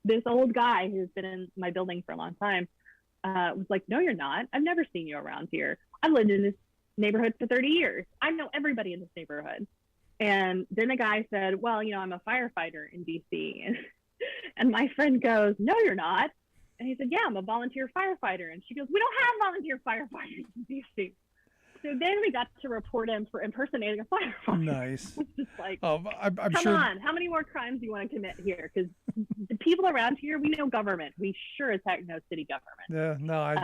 this old guy who's been in my building for a long time was like, no, you're not. I've never seen you around here. I've lived in this neighborhood for 30 years. I know everybody in this neighborhood. And then the guy said, well, you know, I'm a firefighter in DC. And my friend goes, no, you're not. And he said, yeah, I'm a volunteer firefighter. And she goes, we don't have volunteer firefighters in DC. So then we got to report him for impersonating a firefighter. Nice. It's just like, I'm come sure... on, how many more crimes do you want to commit here? Because the people around here, we know government. We sure as heck know city government. Yeah, no,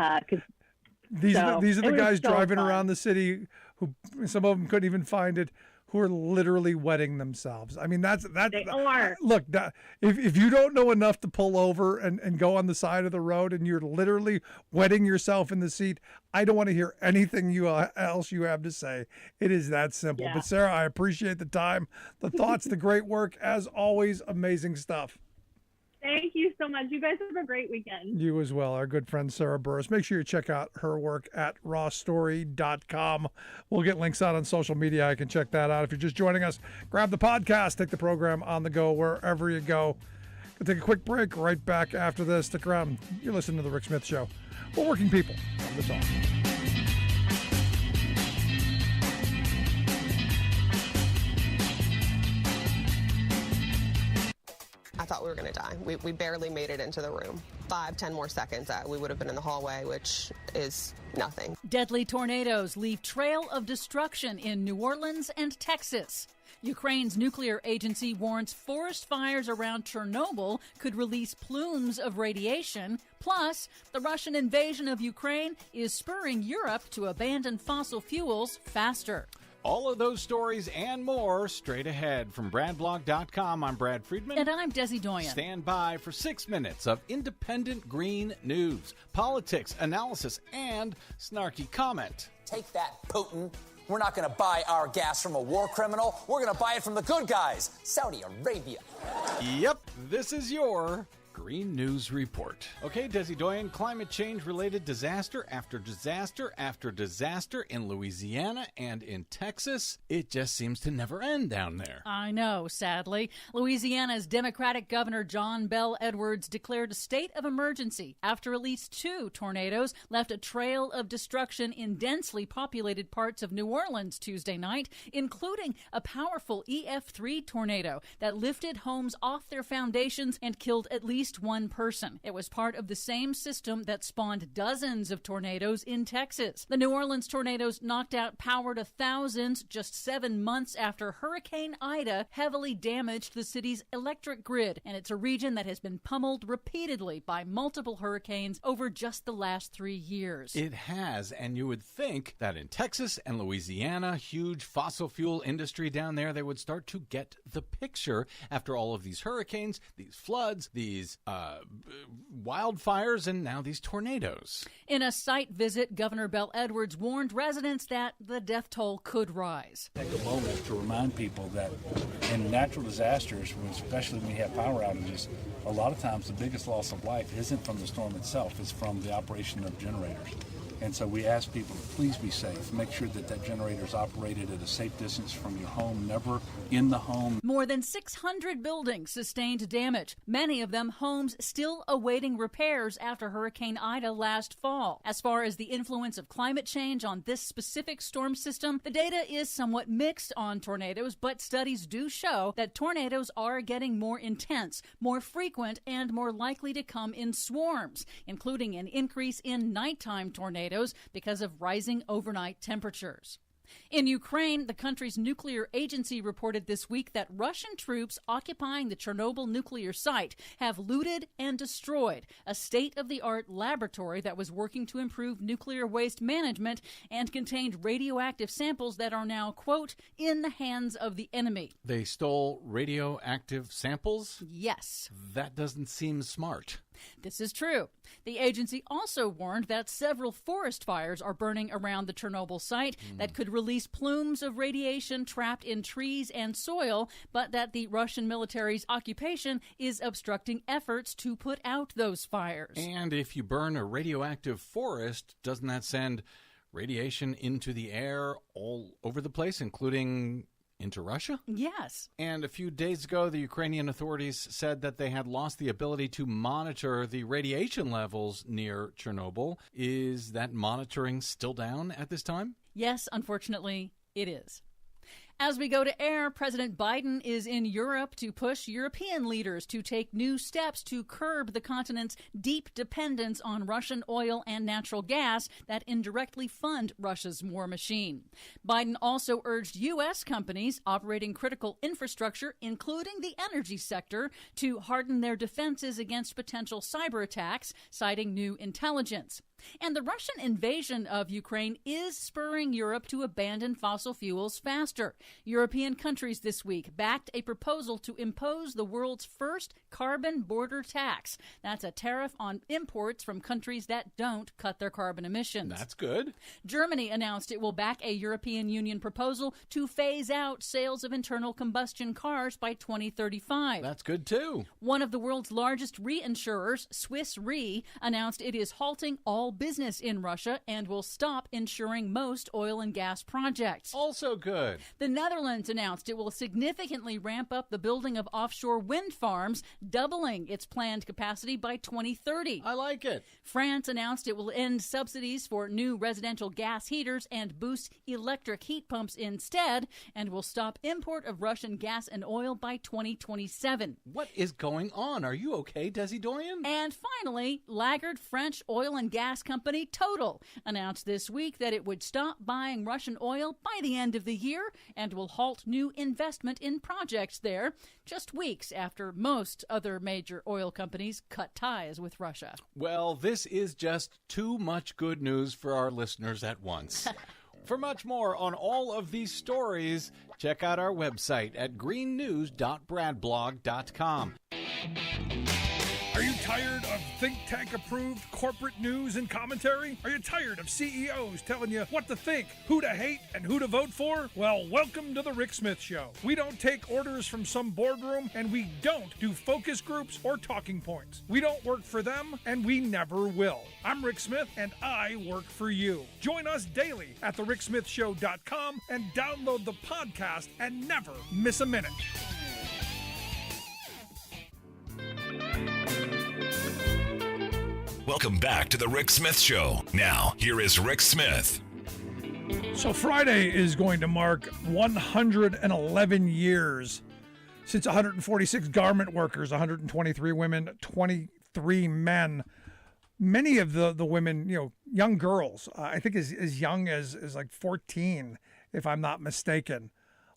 these are the guys driving around the city who some of them couldn't even find it, who are literally wetting themselves. I mean, that's they are. Look, if you don't know enough to pull over and go on the side of the road and you're literally wetting yourself in the seat, I don't want to hear anything else you have to say. It is that simple. Yeah. But Sarah, I appreciate the time, the thoughts, the great work. As always, amazing stuff. Thank you so much. You guys have a great weekend. You as well. Our good friend Sarah Burris. Make sure you check out her work at RawStory.com. We'll get links out on social media. I can check that out. If you're just joining us, grab the podcast, take the program on the go wherever you go. We'll take a quick break right back after this. Stick around. You're listening to The Rick Smith Show. We're working people on the talk. I thought we were going to die. We barely made it into the room. 5-10 more seconds, we would have been in the hallway, which is nothing. Deadly tornadoes leave trail of destruction in New Orleans and Texas. Ukraine's nuclear agency warns forest fires around Chernobyl could release plumes of radiation. Plus, the Russian invasion of Ukraine is spurring Europe to abandon fossil fuels faster. All of those stories and more straight ahead. From BradBlog.com, I'm Brad Friedman. And I'm Desi Doyen. Stand by for 6 minutes of independent green news, politics, analysis, and snarky comment. Take that, Putin. We're not going to buy our gas from a war criminal. We're going to buy it from the good guys, Saudi Arabia. Yep, this is your Green News Report. Okay, Desi Doyen, climate change-related disaster after disaster after disaster in Louisiana and in Texas. It just seems to never end down there. I know, sadly. Louisiana's Democratic Governor John Bel Edwards declared a state of emergency after at least 2 tornadoes left a trail of destruction in densely populated parts of New Orleans Tuesday night, including a powerful EF3 tornado that lifted homes off their foundations and killed at least one person. It was part of the same system that spawned dozens of tornadoes in Texas. The New Orleans tornadoes knocked out power to thousands just 7 months after Hurricane Ida heavily damaged the city's electric grid, and it's a region that has been pummeled repeatedly by multiple hurricanes over just the last 3 years. It has, and you would think that in Texas and Louisiana, huge fossil fuel industry down there, they would start to get the picture after all of these hurricanes, these floods, these wildfires, and now these tornadoes. In a site visit, Governor Bel Edwards warned residents that the death toll could rise. Take a moment to remind people that in natural disasters, especially when you have power outages, a lot of times the biggest loss of life isn't from the storm itself, it's from the operation of generators. And so we ask people to please be safe. Make sure that that generator is operated at a safe distance from your home, never in the home. More than 600 buildings sustained damage, many of them homes still awaiting repairs after Hurricane Ida last fall. As far as the influence of climate change on this specific storm system, the data is somewhat mixed on tornadoes, but studies do show that tornadoes are getting more intense, more frequent, and more likely to come in swarms, including an increase in nighttime tornadoes because of rising overnight temperatures. In Ukraine, the country's nuclear agency reported this week that Russian troops occupying the Chernobyl nuclear site have looted and destroyed a state-of-the-art laboratory that was working to improve nuclear waste management and contained radioactive samples that are now, quote, in the hands of the enemy. They stole radioactive samples? Yes. That doesn't seem smart. This is true. The agency also warned that several forest fires are burning around the Chernobyl site that could release plumes of radiation trapped in trees and soil, but that the Russian military's occupation is obstructing efforts to put out those fires. And if you burn a radioactive forest, doesn't that send radiation into the air all over the place, including into Russia? Yes. And a few days ago, the Ukrainian authorities said that they had lost the ability to monitor the radiation levels near Chernobyl. Is that monitoring still down at this time? Yes, unfortunately, it is. As we go to air, President Biden is in Europe to push European leaders to take new steps to curb the continent's deep dependence on Russian oil and natural gas that indirectly fund Russia's war machine. Biden also urged U.S. companies operating critical infrastructure, including the energy sector, to harden their defenses against potential cyber attacks, citing new intelligence. And the Russian invasion of Ukraine is spurring Europe to abandon fossil fuels faster. European countries this week backed a proposal to impose the world's first carbon border tax. That's a tariff on imports from countries that don't cut their carbon emissions. That's good. Germany announced it will back a European Union proposal to phase out sales of internal combustion cars by 2035. That's good, too. One of the world's largest reinsurers, Swiss Re, announced it is halting all business in Russia and will stop insuring most oil and gas projects. Also good. The Netherlands announced it will significantly ramp up the building of offshore wind farms, doubling its planned capacity by 2030. I like it. France announced it will end subsidies for new residential gas heaters and boost electric heat pumps instead, and will stop import of Russian gas and oil by 2027. What is going on? Are you okay, Desi Doyen? And finally, laggard French oil and gas company Total announced this week that it would stop buying Russian oil by the end of the year and will halt new investment in projects there, just weeks after most other major oil companies cut ties with Russia. Well, this is just too much good news for our listeners at once. For much more on all of these stories, check out our website at greennews.bradblog.com. Are you tired tired of think tank approved corporate news and commentary? Are you tired of CEOs telling you what to think, who to hate, and who to vote for? Well, welcome to the Rick Smith Show. We don't take orders from some boardroom, and we don't do focus groups or talking points. We don't work for them, and we never will. I'm Rick Smith, and I work for you. Join us daily at thericksmithshow.com and download the podcast and never miss a minute. Welcome back to the Rick Smith Show. Now, here is Rick Smith. So Friday is going to mark 111 years since 146 garment workers, 123 women, 23 men, many of the women, young girls, I think as young as like 14, if I'm not mistaken,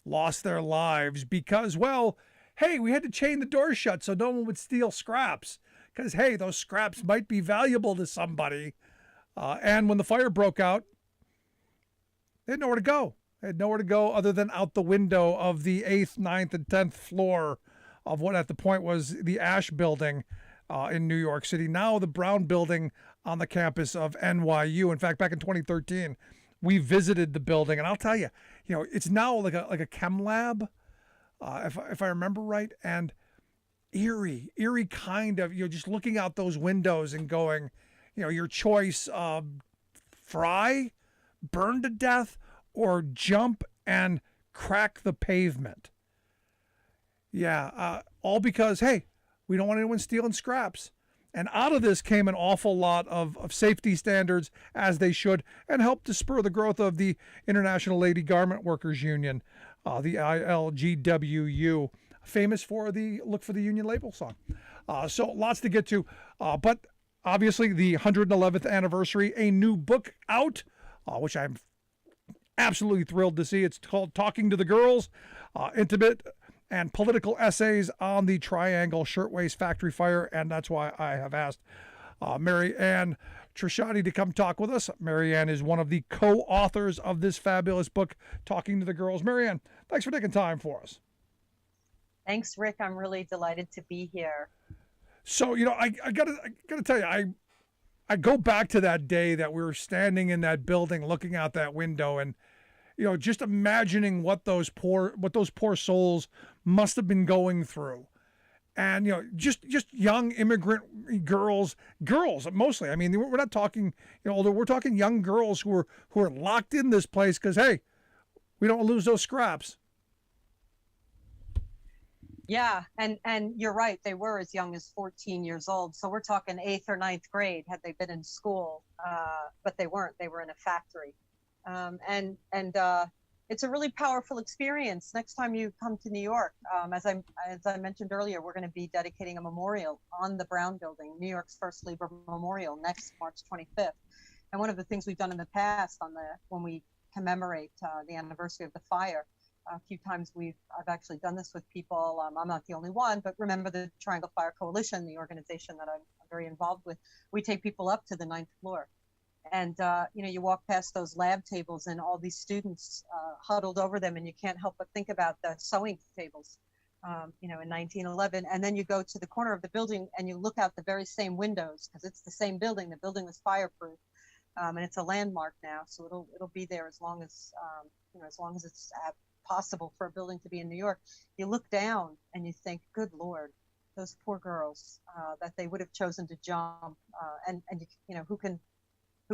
lost their lives because, well, hey, we had to chain the doors shut so no one would steal scraps. Because, hey, those scraps might be valuable to somebody. And when the fire broke out, they had nowhere to go. They had nowhere to go other than out the window of the 8th, 9th, and 10th floor of what at the point was the Ash Building in New York City. Now the Brown Building on the campus of NYU. In fact, back in 2013, we visited the building. And I'll tell you, it's now like a chem lab, if I remember right. And eerie kind of, just looking out those windows and going, your choice of fry, burn to death, or jump and crack the pavement. Yeah, all because, hey, we don't want anyone stealing scraps. And out of this came an awful lot of safety standards, as they should, and helped to spur the growth of the International Lady Garment Workers Union, the ILGWU, famous for the Look for the Union Label song. So lots to get to. But obviously the 111th anniversary, a new book out, which I'm absolutely thrilled to see. It's called Talking to the Girls, intimate and political essays on the Triangle Shirtwaist Factory Fire. And that's why I have asked Mary Ann Trasciatti to come talk with us. Mary Ann is one of the co-authors of this fabulous book, Talking to the Girls. Mary Ann, thanks for taking time for us. Thanks, Rick. I'm really delighted to be here. So, I gotta tell you, I go back to that day that we were standing in that building, looking out that window, and just imagining what those poor souls must have been going through, and just young immigrant girls mostly. I mean, we're not talking older. We're talking young girls who are locked in this place because, hey, we don't lose those scraps. Yeah, and you're right. They were as young as 14 years old. So we're talking 8th or 9th grade had they been in school, but they weren't. They were in a factory. And it's a really powerful experience. Next time you come to New York, as I mentioned earlier, we're going to be dedicating a memorial on the Brown Building, New York's first labor memorial, next March 25th. And one of the things we've done in the past when we commemorate the anniversary of the fire, a few times I've actually done this with people. I'm not the only one, but remember the Triangle Fire Coalition, the organization that I'm very involved with. We take people up to the 9th floor, and you walk past those lab tables and all these students huddled over them, and you can't help but think about the sewing tables, in 1911. And then you go to the corner of the building and you look out the very same windows, because it's the same building. The building was fireproof, and it's a landmark now, so it'll be there as long as it's possible for a building to be in New York. You look down and you think, good Lord, those poor girls that they would have chosen to jump, and who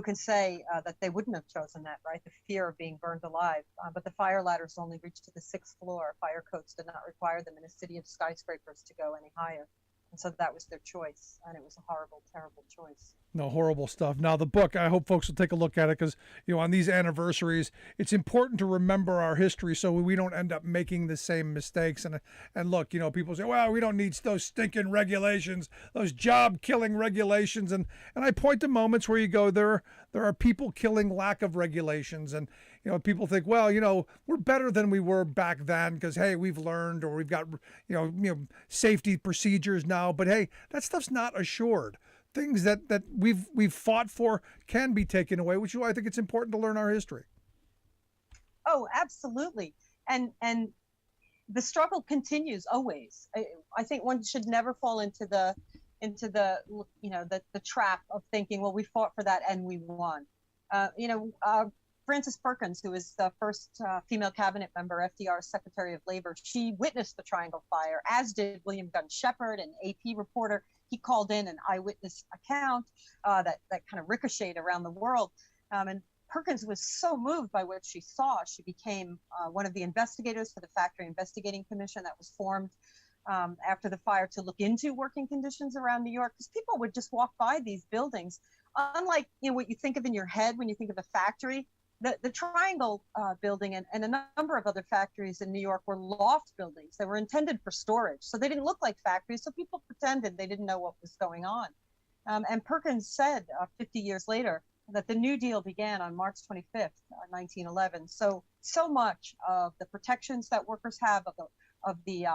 can say that they wouldn't have chosen that, right? The fear of being burned alive. But the fire ladders only reached to the 6th floor. Fire codes did not require them in a city of skyscrapers to go any higher. And so that was their choice, and it was a horrible, terrible choice. No, horrible stuff. Now, the book, I hope folks will take a look at it because, on these anniversaries, it's important to remember our history so we don't end up making the same mistakes. And look, people say, well, we don't need those stinking regulations, those job-killing regulations. And I point to moments where you go, there are people killing lack of regulations. And, people think, well, we're better than we were back then because, hey, we've learned or we've got, safety procedures now. But, hey, that stuff's not assured. Things that we've fought for can be taken away, which is why I think it's important to learn our history. Oh, absolutely. And the struggle continues always. I think one should never fall into the the the trap of thinking, well, we fought for that and we won. Frances Perkins, who was the first female cabinet member, FDR's Secretary of Labor, she witnessed the Triangle Fire, as did William Gunn Shepherd, an AP reporter. He called in an eyewitness account that kind of ricocheted around the world. And Perkins was so moved by what she saw. She became one of the investigators for the Factory Investigating Commission that was formed after the fire to look into working conditions around New York, because people would just walk by these buildings. Unlike what you think of in your head when you think of a factory, the Triangle building and a number of other factories in New York were loft buildings. They were intended for storage, so they didn't look like factories, so people pretended they didn't know what was going on. And Perkins said 50 years later that the New Deal began on March 25th, 1911. So much of the protections that workers have, of the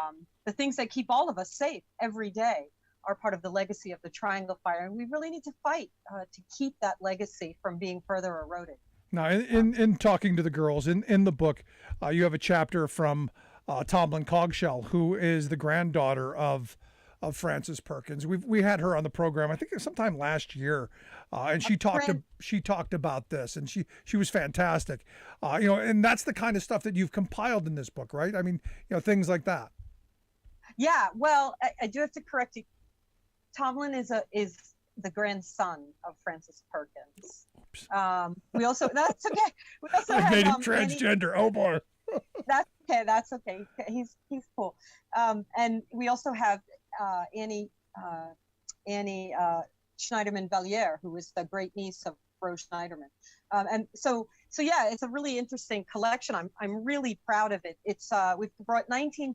things that keep all of us safe every day, are part of the legacy of the Triangle Fire. And we really need to fight to keep that legacy from being further eroded. Now, in talking to the girls, in the book, you have a chapter from Tomlin Cogshell, who is the granddaughter of Frances Perkins. We had her on the program, I think sometime last year, and she talked about this, and she was fantastic. And that's the kind of stuff that you've compiled in this book, right? I mean, things like that. Yeah, well, I do have to correct you. Tomlin is the grandson of Frances Perkins. We also that's okay. We also have, made him transgender. Oh boy. That's okay. He's cool. And we also have Annie Schneiderman Valliere, who is the great niece of Rose Schneiderman. And so yeah, it's a really interesting collection. I'm really proud of it. It's we've brought 19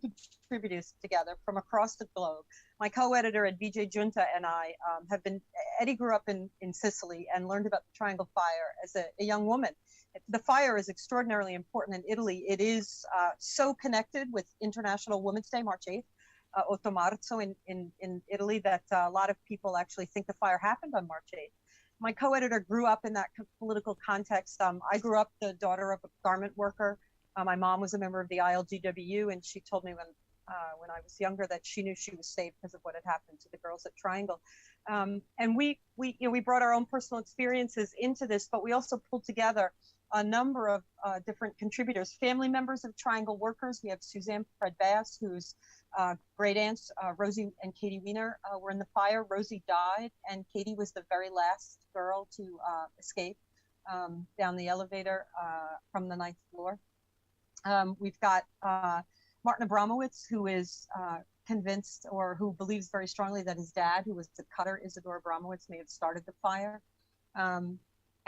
contributors together from across the globe. My co-editor at Vijay Junta and I Eddie grew up in Sicily and learned about the Triangle Fire as a young woman. The fire is extraordinarily important in Italy. It is so connected with International Women's Day, March 8th, 8 Marzo in Italy, that a lot of people actually think the fire happened on March 8th. My co-editor grew up in that political context. I grew up the daughter of a garment worker. My mom was a member of the ILGWU, and she told me when I was younger that she knew she was safe because of what had happened to the girls at Triangle. And we brought our own personal experiences into this, but we also pulled together a number of different contributors, family members of Triangle workers. We have Suzanne Fred-Bass, whose great aunts, Rosie and Katie Wiener, were in the fire. Rosie died, and Katie was the very last girl to escape down the elevator from the 9th floor. We've got Martin Abramowitz, who is convinced, or who believes very strongly, that his dad, who was the cutter Isidore Abramowitz, may have started the fire.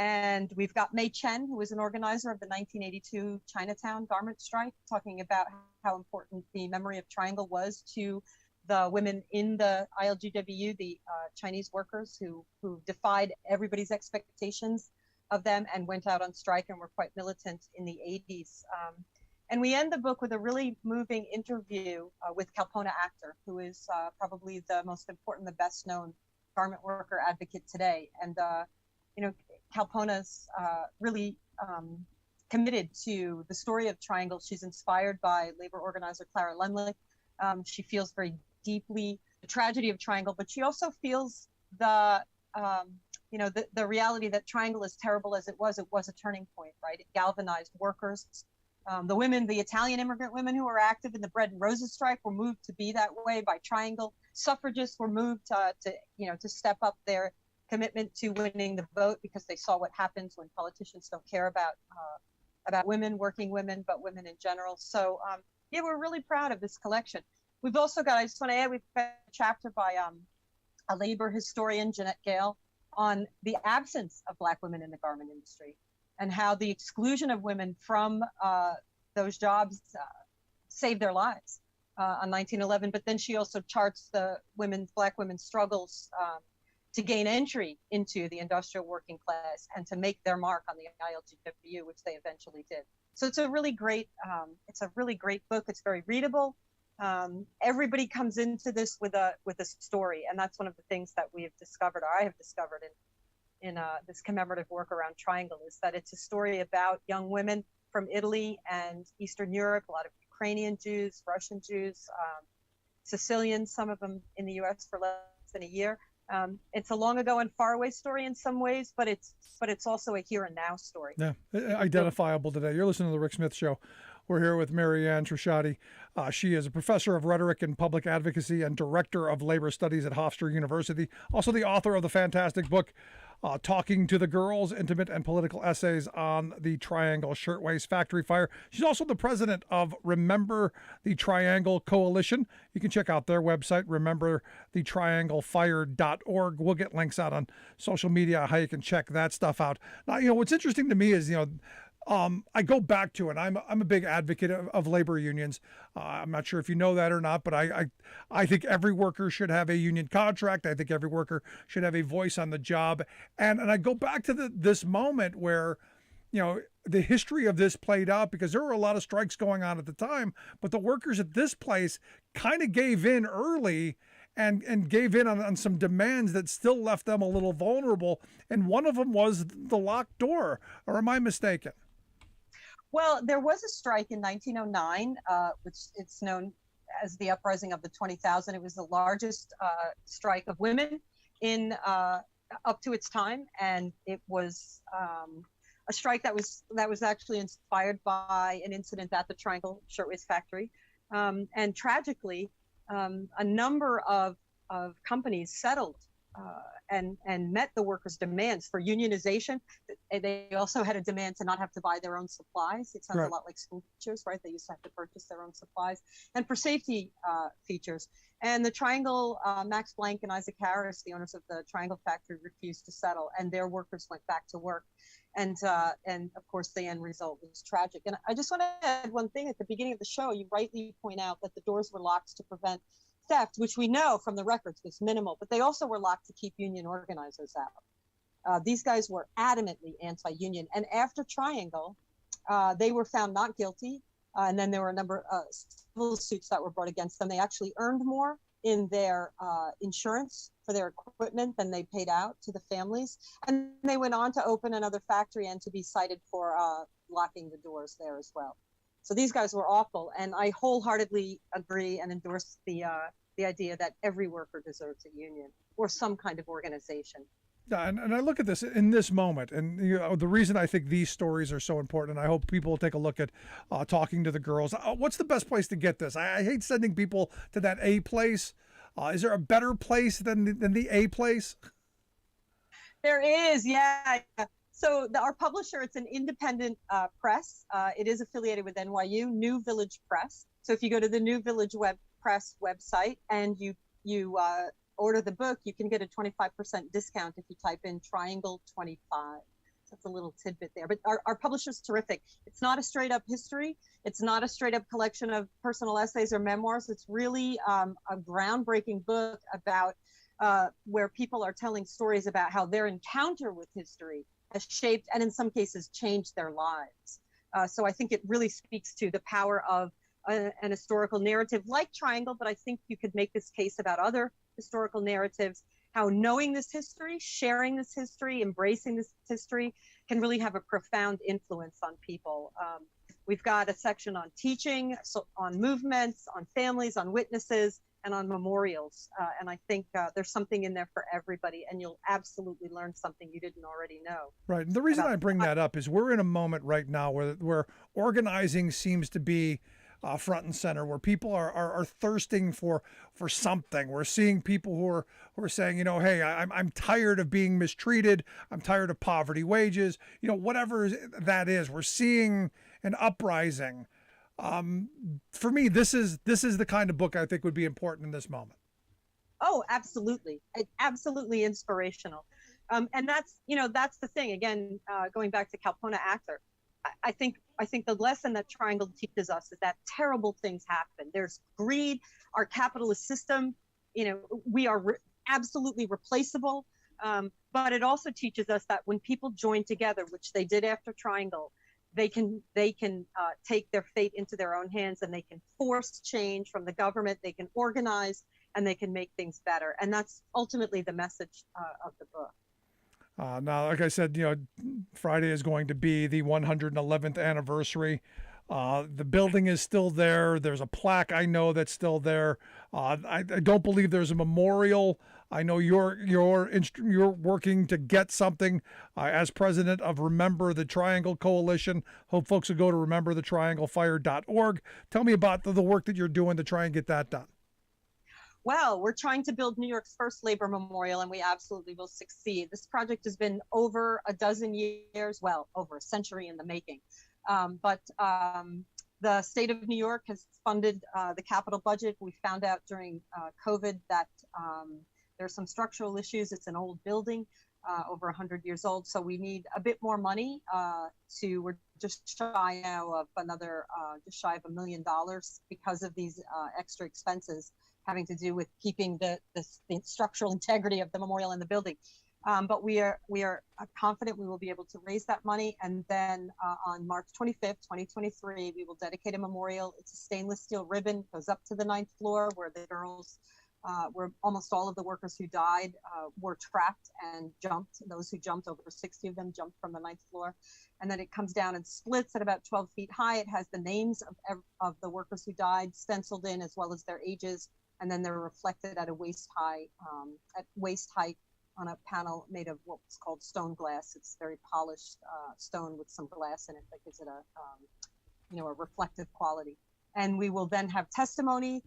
And we've got Mei Chen, who was an organizer of the 1982 Chinatown garment strike, talking about how important the memory of Triangle was to the women in the ILGWU, the Chinese workers who defied everybody's expectations of them and went out on strike and were quite militant in the 80s. And we end the book with a really moving interview with Kalpona Akhter, who is probably the most important, the best known garment worker advocate today. And, Kalpona's really committed to the story of Triangle. She's inspired by labor organizer Clara Lemlich. She feels very deeply the tragedy of Triangle, but she also feels the reality that Triangle, as terrible as it was a turning point, right? It galvanized workers. The women, the Italian immigrant women who were active in the Bread and Roses strike, were moved to be that way by Triangle. Suffragists were moved to step up their commitment to winning the vote, because they saw what happens when politicians don't care about women, working women, but women in general. So we're really proud of this collection. We've also got, I just want to add, we've got a chapter by a labor historian, Jeanette Gale, on the absence of Black women in the garment industry, and how the exclusion of women from those jobs saved their lives on 1911. But then she also charts the Black women's struggles to gain entry into the industrial working class and to make their mark on the ILGWU, which they eventually did. So it's a really great book. It's very readable. Everybody comes into this with a story, and that's one of the things that we have discovered, or I have discovered in this commemorative work around Triangle, is that it's a story about young women from Italy and Eastern Europe, a lot of Ukrainian Jews, Russian Jews, Sicilians, some of them in the U.S. for less in a year. It's a long ago and far away story in some ways, but it's also a here and now story. Yeah, identifiable today. You're listening to The Rick Smith Show. We're here with Marianne Trasciatti. She is a professor of rhetoric and public advocacy and director of labor studies at Hofstra University. Also the author of the fantastic book, Talking to the Girls, Intimate and Political Essays on the Triangle Shirtwaist Factory Fire. She's also the president of Remember the Triangle Coalition. You can check out their website, rememberthetrianglefire.org. We'll get links out on social media, how you can check that stuff out. Now, what's interesting to me is, I go back to, and I'm a big advocate of labor unions. I'm not sure if you know that or not, but I think every worker should have a union contract. I think every worker should have a voice on the job. And I go back to this moment where, the history of this played out, because there were a lot of strikes going on at the time, but the workers at this place kind of gave in early and gave in on some demands that still left them a little vulnerable. And one of them was the locked door. Or am I mistaken? Well, there was a strike in 1909, which it's known as the Uprising of the 20,000. It was the largest strike of women in up to its time, and it was a strike that was actually inspired by an incident at the Triangle Shirtwaist Factory, and tragically, a number of companies settled and met the workers' demands for unionization. They also had a demand to not have to buy their own supplies. It sounds a lot like school teachers, right? They used to have to purchase their own supplies, and for safety features. And the Triangle, Max Blank and Isaac Harris, the owners of the Triangle factory, refused to settle, and their workers went back to work. And of course, the end result was tragic. And I just want to add one thing. At the beginning of the show, you rightly point out that the doors were locked to prevent theft, which we know from the records was minimal, but they also were locked to keep union organizers out. These guys were adamantly anti-union. And after Triangle, they were found not guilty. And then there were a number of civil suits that were brought against them. They actually earned more in their insurance for their equipment than they paid out to the families. And they went on to open another factory and to be cited for locking the doors there as well. So these guys were awful, and I wholeheartedly agree and endorse the idea that every worker deserves a union or some kind of organization. Yeah, and I look at this in this moment, and the reason I think these stories are so important, and I hope people will take a look at Talking to the Girls. What's the best place to get this? I hate sending people to that A place. Is there a better place than the A place? There is, yeah. So our publisher, it's an independent press. It is affiliated with NYU, New Village Press. So if you go to the New Village Press website and you order the book, you can get a 25% discount if you type in Triangle 25. That's a little tidbit there. But our publisher's terrific. It's not a straight up history. It's not a straight up collection of personal essays or memoirs. It's really a groundbreaking book about where people are telling stories about how their encounter with history has shaped and in some cases changed their lives. So I think it really speaks to the power of an historical narrative like Triangle, but I think you could make this case about other historical narratives, how knowing this history, sharing this history, embracing this history can really have a profound influence on people. We've got a section on teaching, so on movements, on families, on witnesses, and on memorials. And I think there's something in there for everybody, and you'll absolutely learn something you didn't already know. Right. And the reason I bring that up is we're in a moment right now where organizing seems to be front and center, where people are thirsting for something. We're seeing people who are saying, hey, I'm tired of being mistreated. I'm tired of poverty wages, whatever that is. We're seeing an uprising. For me, this is the kind of book I think would be important in this moment. Oh, absolutely. Absolutely inspirational. And that's the thing, again, going back to Kalpona Actor, I think the lesson that Triangle teaches us is that terrible things happen. There's greed, our capitalist system, we are absolutely replaceable. But it also teaches us that when people join together, which they did after Triangle, they can take their fate into their own hands, and they can force change from the government. They can organize, and they can make things better. And that's ultimately the message of the book. Now, like I said, Friday is going to be the 111th anniversary The building is still there. There's a plaque I know that's still there. I don't believe there's a memorial. I know you're working to get something as president of Remember the Triangle Coalition. Hope folks will go to rememberthetrianglefire.org. Tell me about the work that you're doing to try and get that done. Well, we're trying to build New York's first labor memorial, and we absolutely will succeed. This project has been over a dozen years, well, over a century in the making. But the state of New York has funded the capital budget. We found out during COVID that there's some structural issues. It's an old building, over 100 years old. So we need a bit more money we're just shy now of another, just shy of $1 million because of these extra expenses having to do with keeping the structural integrity of the memorial and the building. But we are confident we will be able to raise that money. And then on March 25th, 2023, we will dedicate a memorial. It's a stainless steel ribbon, goes up to the 9th floor where the girls, where almost all of the workers who died were trapped and jumped. Those who jumped, over 60 of them jumped from the 9th floor. And then it comes down and splits at about 12 feet high. It has the names of the workers who died stenciled in, as well as their ages. And then they're reflected at waist height on a panel made of what's called stone glass. It's very polished stone with some glass in it that gives it a reflective quality. And we will then have testimony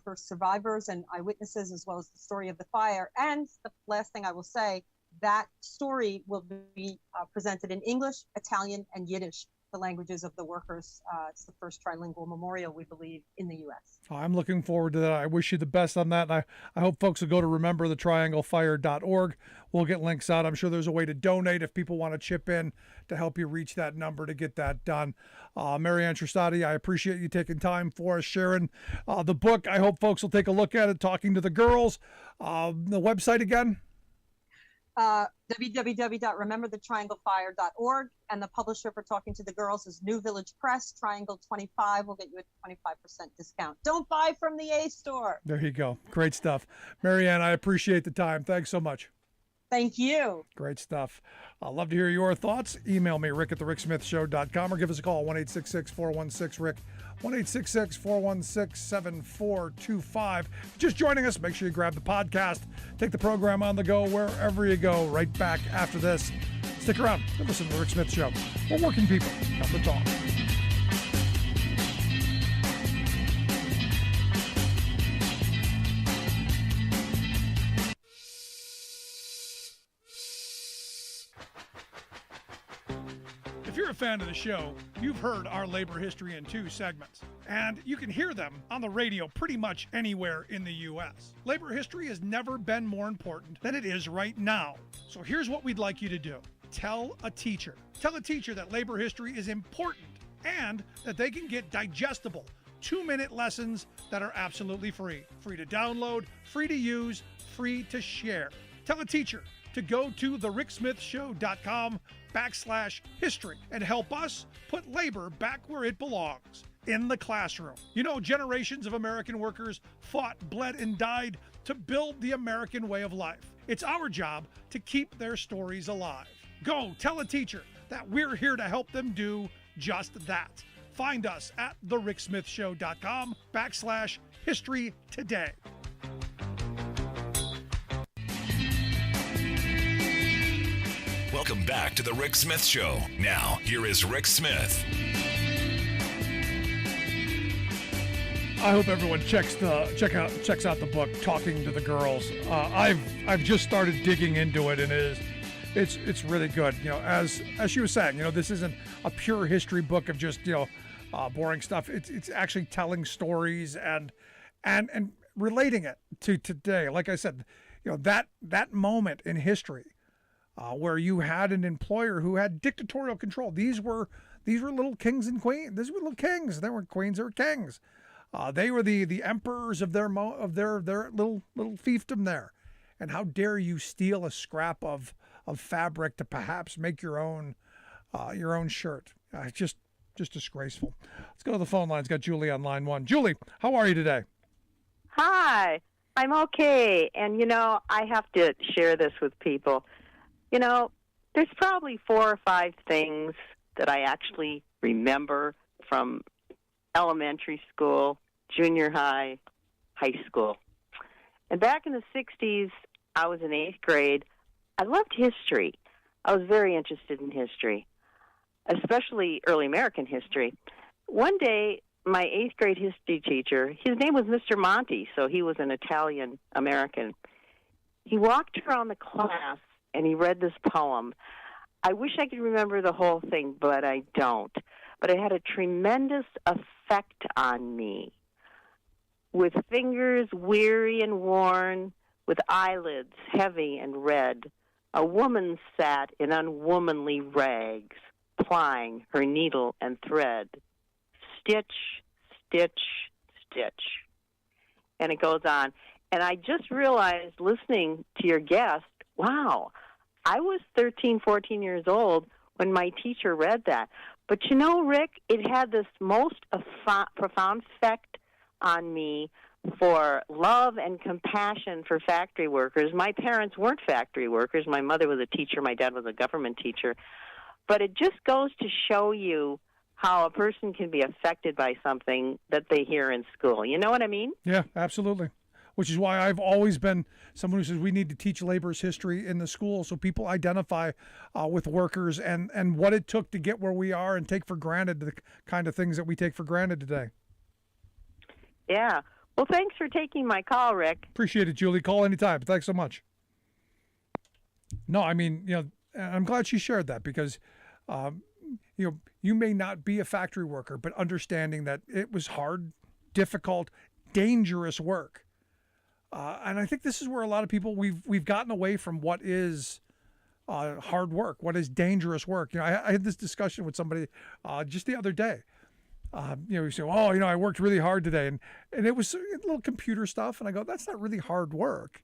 for survivors and eyewitnesses, as well as the story of the fire. And the last thing I will say, that story will be presented in English, Italian, and Yiddish, the languages of the workers. It's the first trilingual memorial, we believe, in the U.S. I'm looking forward to that. I wish you the best on that. And I hope folks will go to rememberthetrianglefire.org. We'll get links out. I'm sure there's a way to donate if people want to chip in to help you reach that number to get that done. Marianne Trasciatti, I appreciate you taking time for us, sharing the book. I hope folks will take a look at it, Talking to the Girls. The website again? www.rememberthetrianglefire.org, and the publisher for Talking to the Girls is New Village Press. Triangle 25 will get you a 25% discount. Don't buy from the A store. There you go. Great stuff. Marianne, I appreciate the time. Thanks so much. Thank you. Great stuff. I'd love to hear your thoughts. Email me, rick@thericksmithshow.com, or give us a call, 1-866-416-RICK, 1-866-416-7425. Just joining us, make sure you grab the podcast. Take the program on the go wherever you go. Right back after this. Stick around and listen to The Rick Smith Show, where working people come to talk. If you're a fan of the show, you've heard our labor history in 2 segments, and you can hear them on the radio pretty much anywhere in the U.S. Labor history has never been more important than it is right now. So here's what we'd like you to do. Tell a teacher. Tell a teacher that labor history is important and that they can get digestible 2-minute lessons that are absolutely free. Free to download, free to use, free to share. Tell a teacher to go to thericksmithshow.com/history and help us put labor back where it belongs, in the classroom. You know, generations of American workers fought, bled, and died to build the American way of life. It's our job to keep their stories alive. Go tell a teacher that we're here to help them do just that. Find us at thericksmithshow.com/history today. Welcome back to The Rick Smith Show. Now, here is Rick Smith. I hope everyone checks out the book, Talking to the Girls. I've just started digging into it, and it's really good. You know, as she was saying, you know, this isn't a pure history book of just, boring stuff. It's actually telling stories and relating it to today. Like I said, you know, that moment in history where you had an employer who had dictatorial control. These were little kings and queens. These were little kings. They weren't queens. They were kings. They were the emperors of their little fiefdom there. And how dare you steal a scrap of fabric to perhaps make your own shirt? Just disgraceful. Let's go to the phone lines. Got Julie on line 1. Julie, how are you today? Hi, I'm okay. And I have to share this with people. There's probably 4 or 5 things that I actually remember from elementary school, junior high, high school. And back in the 60s, I was in 8th grade. I loved history. I was very interested in history, especially early American history. One day, my 8th grade history teacher, his name was Mr. Monti, so he was an Italian-American. He walked around the class, and he read this poem. I wish I could remember the whole thing, but I don't. But it had a tremendous effect on me. With fingers weary and worn, with eyelids heavy and red, a woman sat in unwomanly rags, plying her needle and thread. Stitch, stitch, stitch. And it goes on. And I just realized, listening to your guest, wow, I was 13, 14 years old when my teacher read that. But you know, Rick, it had this most profound effect on me for love and compassion for factory workers. My parents weren't factory workers. My mother was a teacher. My dad was a government teacher. But it just goes to show you how a person can be affected by something that they hear in school. You know what I mean? Yeah, absolutely. Which is why I've always been someone who says we need to teach labor's history in the school so people identify with workers and what it took to get where we are and take for granted the kind of things that we take for granted today. Yeah. Well, thanks for taking my call, Rick. Appreciate it, Julie. Call anytime. Thanks so much. No, I mean, I'm glad she shared that because, you may not be a factory worker, but understanding that it was hard, difficult, dangerous work. And I think this is where a lot of people, we've gotten away from what is hard work, what is dangerous work. I had this discussion with somebody just the other day. You say, I worked really hard today. And it was a little computer stuff. And I go, that's not really hard work.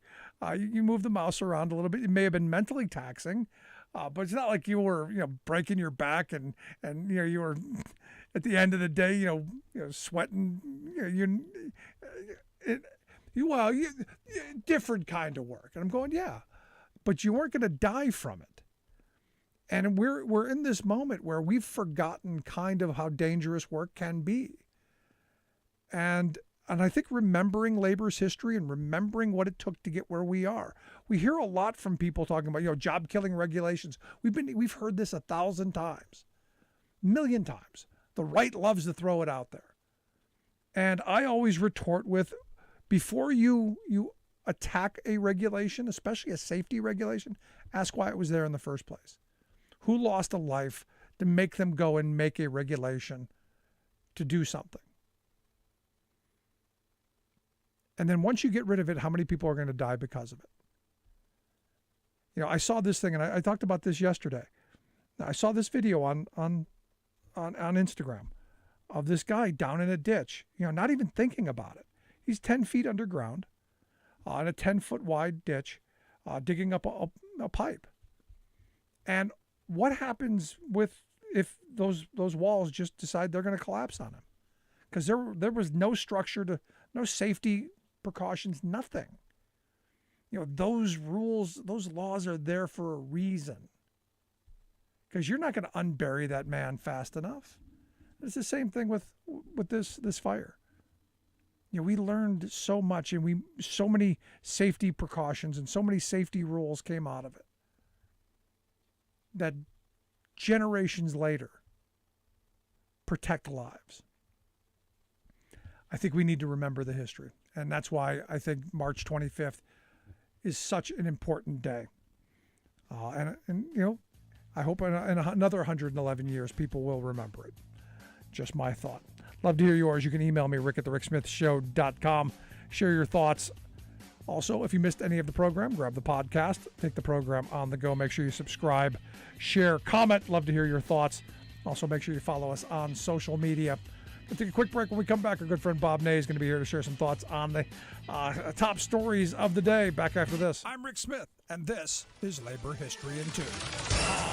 You move the mouse around a little bit. It may have been mentally taxing, but it's not like you were, breaking your back and you were at the end of the day, sweating, different kind of work. And I'm going, yeah, but you weren't going to die from it. And we're in this moment where we've forgotten kind of how dangerous work can be. And I think remembering labor's history and remembering what it took to get where we are. We hear a lot from people talking about, job killing regulations. We've heard this 1,000 times, 1,000,000 times. The right loves to throw it out there. And I always retort with, before you attack a regulation, especially a safety regulation, ask why it was there in the first place. Who lost a life to make them go and make a regulation to do something? And then once you get rid of it, how many people are going to die because of it? I saw this thing, and I talked about this yesterday. I saw this video on Instagram of this guy down in a ditch, not even thinking about it. He's 10 feet underground in a 10-foot wide ditch, digging up a pipe. And what happens if those walls just decide they're going to collapse on him? Because there was no structure, no safety precautions, nothing. Those rules, those laws are there for a reason. Because you're not going to unbury that man fast enough. It's the same thing with this fire. We learned so much, and so many safety precautions and so many safety rules came out of it that generations later protect lives. I think we need to remember the history, and that's why I think March 25th is such an important day. And I hope in another 111 years people will remember it. Just my thought. Love to hear yours. You can email me, rick@thericksmithshow.com. Share your thoughts. Also, if you missed any of the program, grab the podcast, take the program on the go. Make sure you subscribe, share, comment. Love to hear your thoughts. Also, make sure you follow us on social media. We'll take a quick break. When we come back, our good friend Bob Ney is going to be here to share some thoughts on the top stories of the day. Back after this. I'm Rick Smith, and this is Labor History in 2.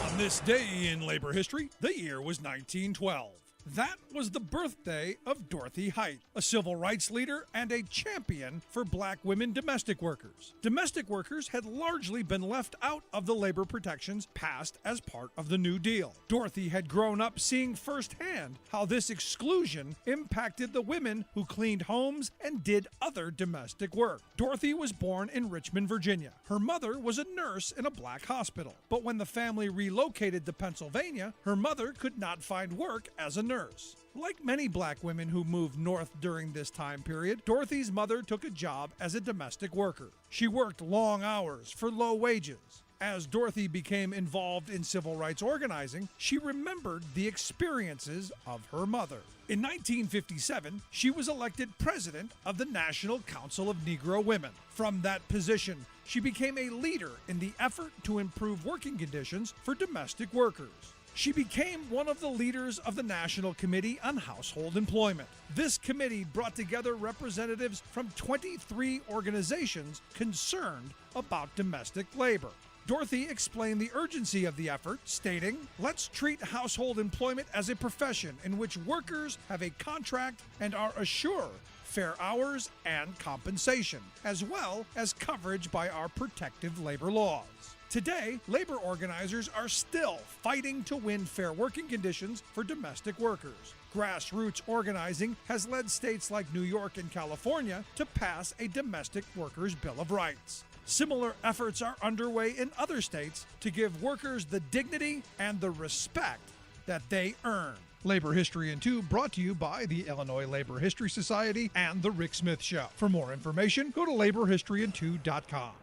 On this day in labor history, the year was 1912. That was the birthday of Dorothy Height, a civil rights leader and a champion for black women domestic workers. Domestic workers had largely been left out of the labor protections passed as part of the New Deal. Dorothy had grown up seeing firsthand how this exclusion impacted the women who cleaned homes and did other domestic work. Dorothy was born in Richmond, Virginia. Her mother was a nurse in a black hospital, but when the family relocated to Pennsylvania, her mother could not find work as a nurse. Like many black women who moved north during this time period, Dorothy's mother took a job as a domestic worker. She worked long hours for low wages. As Dorothy became involved in civil rights organizing, she remembered the experiences of her mother. In 1957, she was elected president of the National Council of Negro Women. From that position, she became a leader in the effort to improve working conditions for domestic workers. She became one of the leaders of the National Committee on Household Employment. This committee brought together representatives from 23 organizations concerned about domestic labor. Dorothy explained the urgency of the effort, stating, "Let's treat household employment as a profession in which workers have a contract and are assured fair hours and compensation, as well as coverage by our protective labor laws." Today, labor organizers are still fighting to win fair working conditions for domestic workers. Grassroots organizing has led states like New York and California to pass a Domestic Workers' Bill of Rights. Similar efforts are underway in other states to give workers the dignity and the respect that they earn. Labor History in 2 brought to you by the Illinois Labor History Society and The Rick Smith Show. For more information, go to laborhistoryin2.com.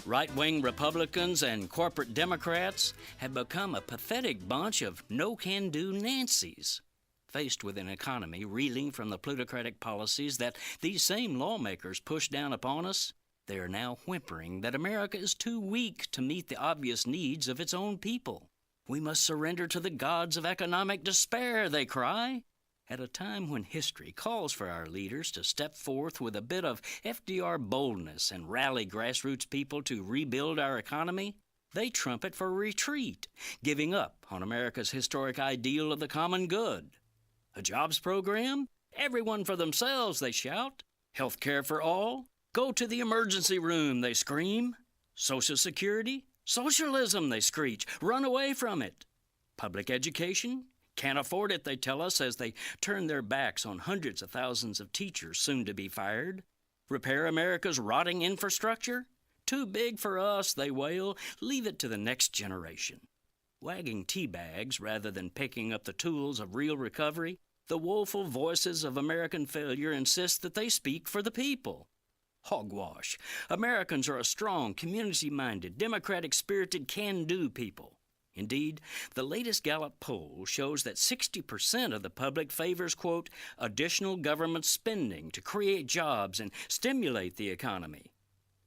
Right-wing Republicans and corporate Democrats have become a pathetic bunch of no-can-do Nancys. Faced with an economy reeling from the plutocratic policies that these same lawmakers push down upon us, they are now whimpering that America is too weak to meet the obvious needs of its own people. We must surrender to the gods of economic despair, they cry. At a time when history calls for our leaders to step forth with a bit of FDR boldness and rally grassroots people to rebuild our economy, they trumpet for retreat, giving up on America's historic ideal of the common good. A jobs program? Everyone for themselves, they shout. Health care for all? Go to the emergency room, they scream. Social Security? Socialism, they screech. Run away from it. Public education? Can't afford it, they tell us, as they turn their backs on hundreds of thousands of teachers soon to be fired. Repair America's rotting infrastructure? Too big for us, they wail. Leave it to the next generation. Wagging tea bags rather than picking up the tools of real recovery, the woeful voices of American failure insist that they speak for the people. Hogwash. Americans are a strong, community-minded, democratic-spirited, can-do people. Indeed, the latest Gallup poll shows that 60% of the public favors, quote, additional government spending to create jobs and stimulate the economy.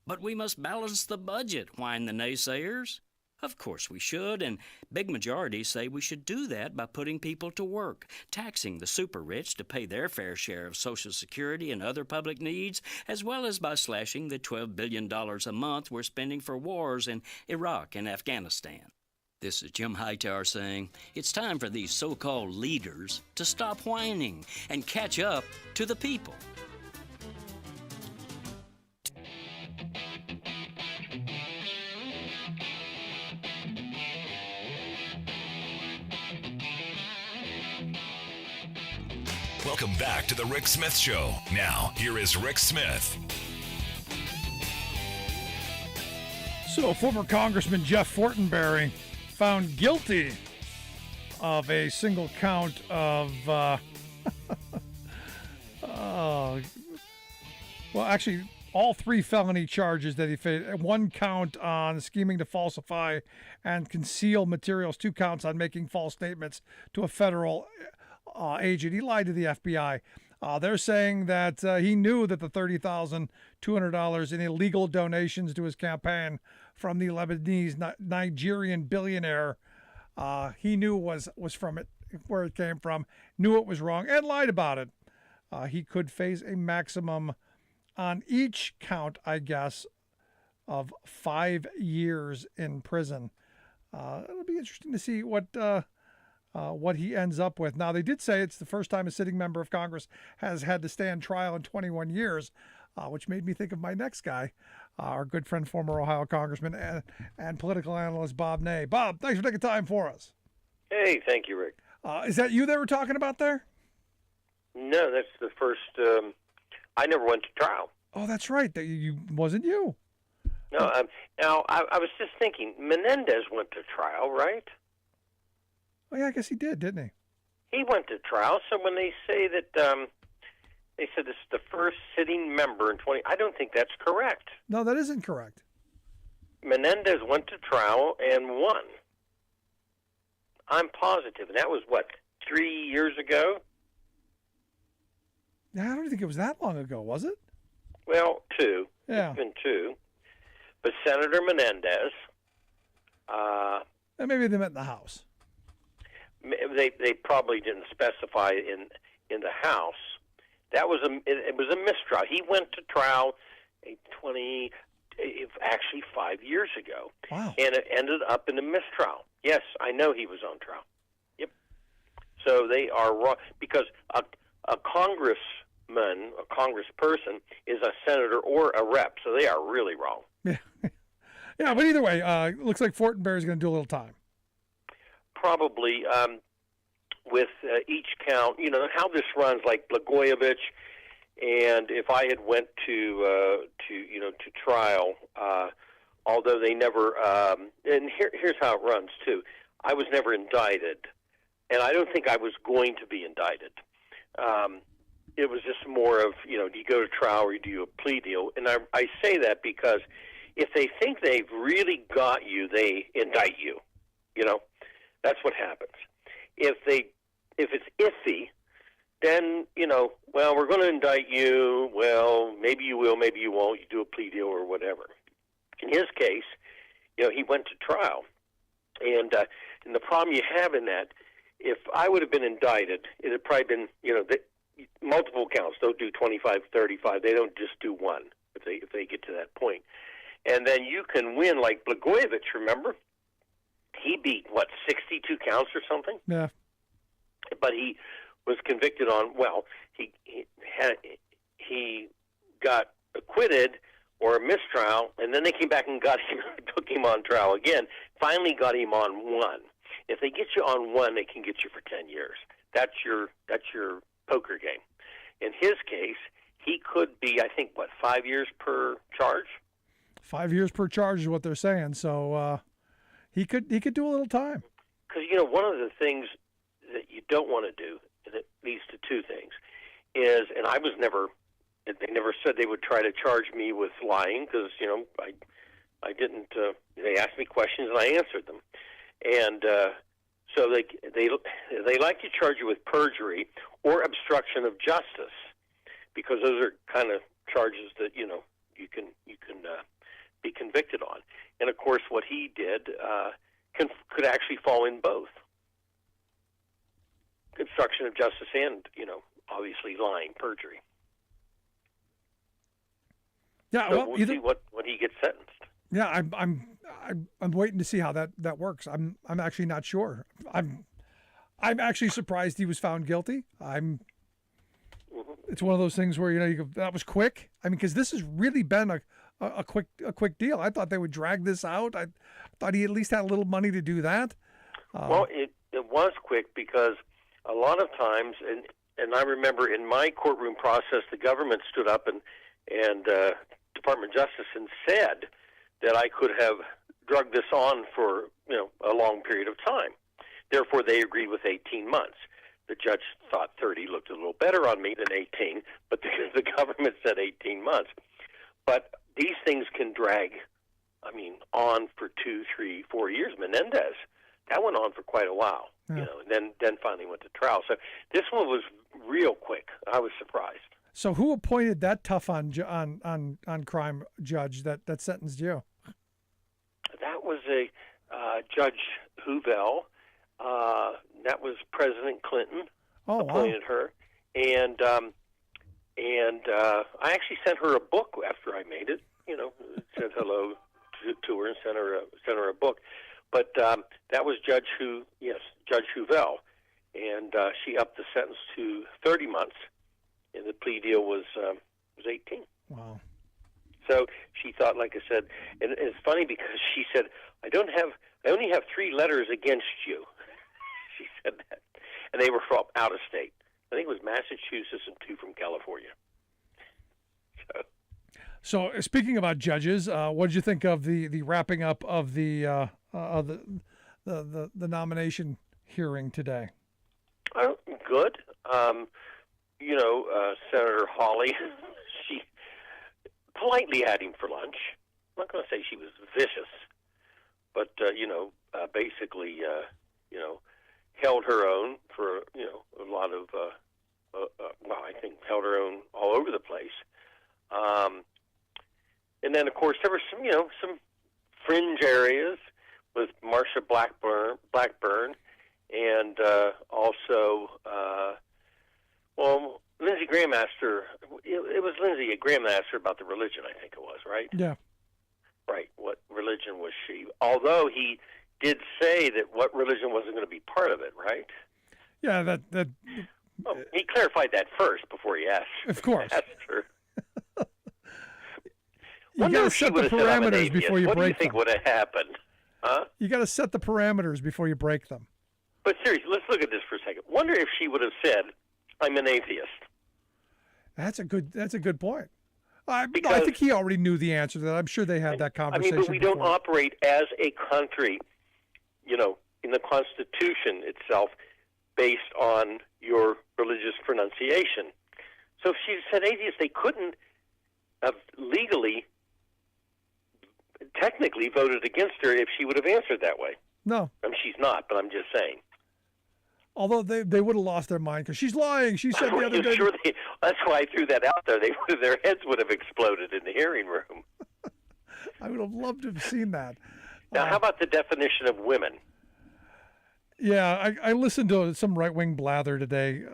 But we must balance the budget, whine the naysayers. Of course we should, and big majorities say we should do that by putting people to work, taxing the super-rich to pay their fair share of Social Security and other public needs, as well as by slashing the $12 billion a month we're spending for wars in Iraq and Afghanistan. This is Jim Hightower saying it's time for these so-called leaders to stop whining and catch up to the people. Welcome back to the Rick Smith Show. Now, here is Rick Smith. So, former Congressman Jeff Fortenberry found guilty of a single count of, actually, all three felony charges that he faced. One count on scheming to falsify and conceal materials. 2 counts on making false statements to a federal agent. He lied to the FBI. They're saying that he knew that the $30,200 in illegal donations to his campaign from the Lebanese Nigerian billionaire, he knew was from it, where it came from, knew it was wrong, and lied about it. He could face a maximum on each count, I guess, of 5 years in prison. It'll be interesting to see what what he ends up with. Now, they did say it's the first time a sitting member of Congress has had to stand trial in 21 years, which made me think of my next guy, our good friend, former Ohio Congressman and political analyst Bob Ney. Bob, thanks for taking time for us. Hey, thank you, Rick. Is that you they were talking about there? No, that's the first. I never went to trial. Oh, that's right. Wasn't you? No. Now, I was just thinking, Menendez went to trial, right? Oh, yeah, I guess he did, didn't he? He went to trial. So when they say that, they said this is the first sitting member in 20, I don't think that's correct. No, that isn't correct. Menendez went to trial and won. I'm positive. And that was, 3 years ago? Yeah, I don't think it was that long ago, was it? Well, 2. Yeah. It's been 2. But Senator Menendez... and maybe they met in the House. They probably didn't specify in the House. That was it was a mistrial. He went to trial 5 years ago. Wow. And it ended up in a mistrial. Yes, I know he was on trial. Yep. So they are wrong because a congressman, a congressperson, is a senator or a rep. So they are really wrong. Yeah. Yeah, but either way, looks like Fortenberry is going to do a little time. Probably with each count, how this runs, like Blagojevich, and if I had went to trial, although they never, and here's how it runs too. I was never indicted, and I don't think I was going to be indicted. It was just more of, do you go to trial or do you a plea deal? And I say that because if they think they've really got you, they indict you. That's what happens. If it's iffy, then, we're going to indict you. Well, maybe you will, maybe you won't. You do a plea deal or whatever. In his case, he went to trial. And the problem you have in that, if I would have been indicted, it had probably been, multiple counts. They'll do 25, 35. They don't just do one if they get to that point. And then you can win, like Blagojevich, remember? He beat, 62 counts or something? Yeah. But he was convicted on, he got acquitted or a mistrial, and then they came back and took him on trial again, finally got him on one. If they get you on one, they can get you for 10 years. That's your poker game. In his case, he could be, 5 years per charge? 5 years per charge is what they're saying. So he could do a little time. Because one of the things that you don't want to do, and it leads to two things, is, and they never said they would try to charge me with lying because I didn't. They asked me questions and I answered them, and so they like to charge you with perjury or obstruction of justice because those are kind of charges that you can be convicted on. And of course, what he did could actually fall in both obstruction of justice and obviously lying, perjury. Yeah, so well, we'll see what he gets sentenced. Yeah, I'm waiting to see how that works. I'm actually not sure. I'm actually surprised he was found guilty. It's one of those things where you go, that was quick. Because this has really been a quick deal. I thought they would drag this out. I thought he at least had a little money to do that. Well, it was quick because a lot of times, and I remember in my courtroom process, the government stood up and Department of Justice and said that I could have drugged this on for a long period of time. Therefore, they agreed with 18 months. The judge thought 30 looked a little better on me than 18, but the government said 18 months. But these things can drag, on for 2, 3, 4 years. Menendez, that went on for quite a while, yeah. and then finally went to trial. So this one was real quick. I was surprised. So who appointed that tough on crime judge that sentenced you? That was a Judge Huvel. That was President Clinton appointed her, and I actually sent her a book after I made it. Said hello to her and sent her a book. But that was Judge Judge Huvel, and she upped the sentence to 30 months, and the plea deal was 18. Wow. So she thought, like I said, and it's funny because she said, I only have 3 letters against you. She said that. And they were from out of state. I think it was Massachusetts and 2 from California. So speaking about judges, what did you think of the wrapping up of the nomination hearing today? Good. Senator Hawley, she politely had him for lunch. I'm not going to say she was vicious, but basically, held her own for a lot of I think held her own all over the place. And then, of course, there were some fringe areas with Marsha Blackburn, and also, Lindsey Graham asked her. It was Lindsey Graham asked her about the religion. I think it was, right? Yeah. Right. What religion was she? Although he did say that what religion wasn't going to be part of it, right? Yeah. That. Well, he clarified that first before he asked. Of course. Asked her. You got to set the parameters before you break them. What do you think would have happened? Huh? You got to set the parameters before you break them. But seriously, let's look at this for a second. Wonder if she would have said, "I'm an atheist." That's a good point. I think he already knew the answer to that. I'm sure they had that conversation. But we don't operate as a country, in the Constitution itself, based on your religious pronunciation. So if she said atheist, they couldn't have legally, technically voted against her if she would have answered that way. No. She's not, but I'm just saying. Although they would have lost their mind because she's lying. She said the other day. Sure, that's why I threw that out there. Their heads would have exploded in the hearing room. I would have loved to have seen that. Now, how about the definition of women? Yeah, I listened to some right-wing blather today,